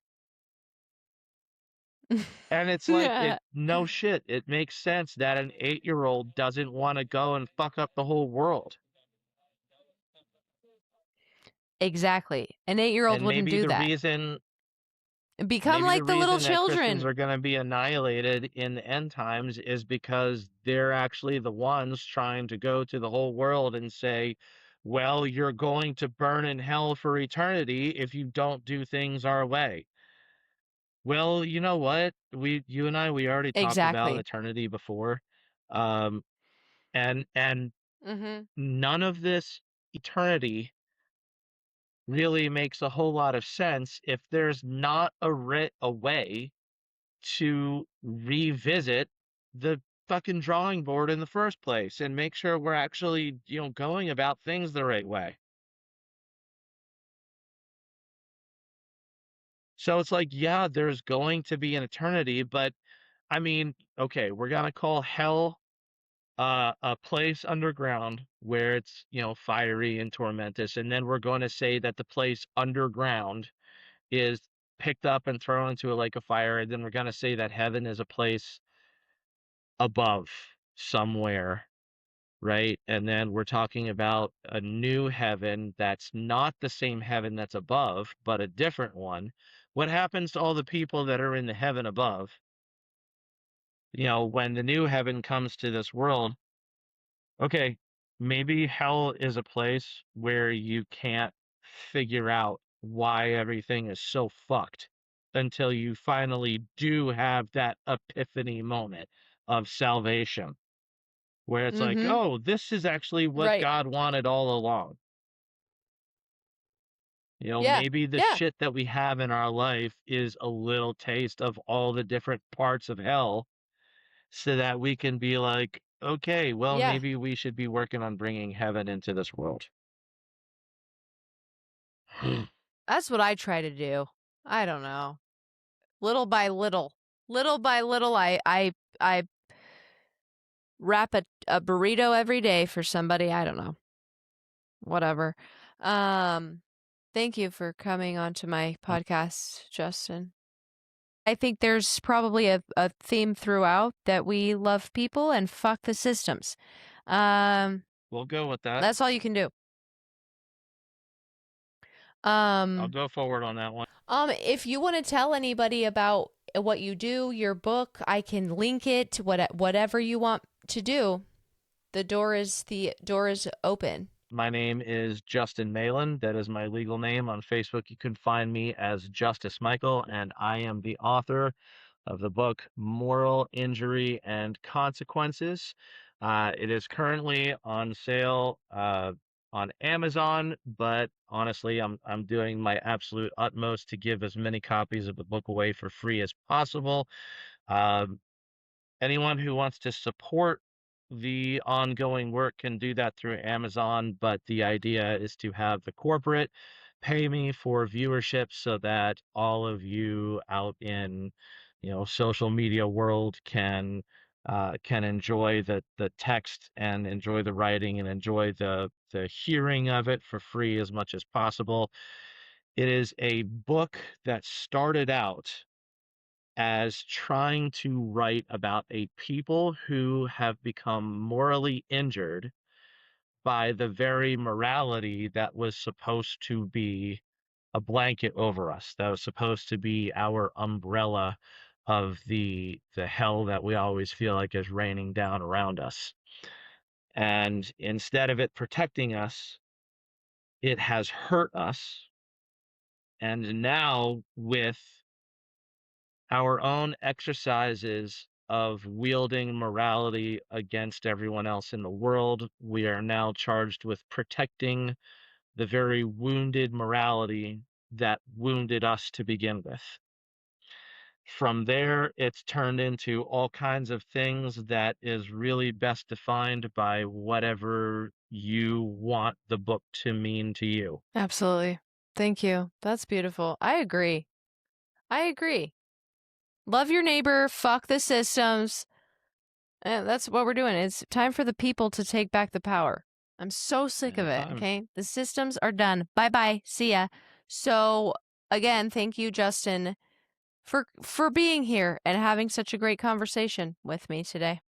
And it's like Yeah. no shit. It makes sense that an 8-year-old doesn't want to go and fuck up the whole world. Exactly. An 8-year-old And wouldn't maybe do the that. reason Become maybe the like the little reason that Christians children. are going to be annihilated in the end times is because they're actually the ones trying to go to the whole world and say, well, you're going to burn in hell for eternity if you don't do things our way. Well, you know what? You and I, we already talked about Exactly. eternity before. Um, and Mm-hmm. none of this eternity really makes a whole lot of sense if there's not a way to revisit the fucking drawing board in the first place and make sure we're actually, going about things the right way. So it's like, yeah, there's going to be an eternity, but I mean, okay, we're gonna call hell a place underground where it's, fiery and tormentous, and then we're going to say that the place underground is picked up and thrown into a lake of fire, and then we're going to say that heaven is a place above somewhere, right? And then we're talking about a new heaven that's not the same heaven that's above, but a different one. What happens to all the people that are in the heaven above? When the new heaven comes to this world, okay, maybe hell is a place where you can't figure out why everything is so fucked until you finally do have that epiphany moment of salvation, where it's like, Mm-hmm. oh, this is actually what Right. God wanted all along. Yeah. Maybe the Yeah. shit that we have in our life is a little taste of all the different parts of hell so that we can be like, okay, well, Yeah. maybe we should be working on bringing heaven into this world. That's what I try to do. I don't know. Little by little. Little by little, I wrap a burrito every day for somebody. I don't know. Whatever. Thank you for coming on to my podcast, Justin. I think there's probably a theme throughout that we love people and fuck the systems. We'll go with that. That's all you can do. I'll go forward on that one. If you want to tell anybody about what you do, your book, I can link it to whatever you want to do. The door is open. My name is Justin Malin. That is my legal name on Facebook. You can find me as Justice Michael, and I am the author of the book Moral Injury and Consequences. It is currently on sale on Amazon, but honestly, I'm doing my absolute utmost to give as many copies of the book away for free as possible. Um, Anyone who wants to support the ongoing work can do that through Amazon, but the idea is to have the corporate pay me for viewership so that all of you out in, social media world can enjoy the text and enjoy the writing and enjoy the hearing of it for free as much as possible. It is a book that started out as trying to write about a people who have become morally injured by the very morality that was supposed to be a blanket over us, that was supposed to be our umbrella of the hell that we always feel like is raining down around us. And instead of it protecting us, it has hurt us. And now, with our own exercises of wielding morality against everyone else in the world, we are now charged with protecting the very wounded morality that wounded us to begin with. From there, it's turned into all kinds of things that is really best defined by whatever you want the book to mean to you. Absolutely. Thank you. That's beautiful. I agree. Love your neighbor, fuck the systems. And that's what we're doing. It's time for the people to take back the power. I'm so sick of it, Anytime. okay? The systems are done. Bye-bye. See ya. So, again, thank you, Justin, for being here and having such a great conversation with me today.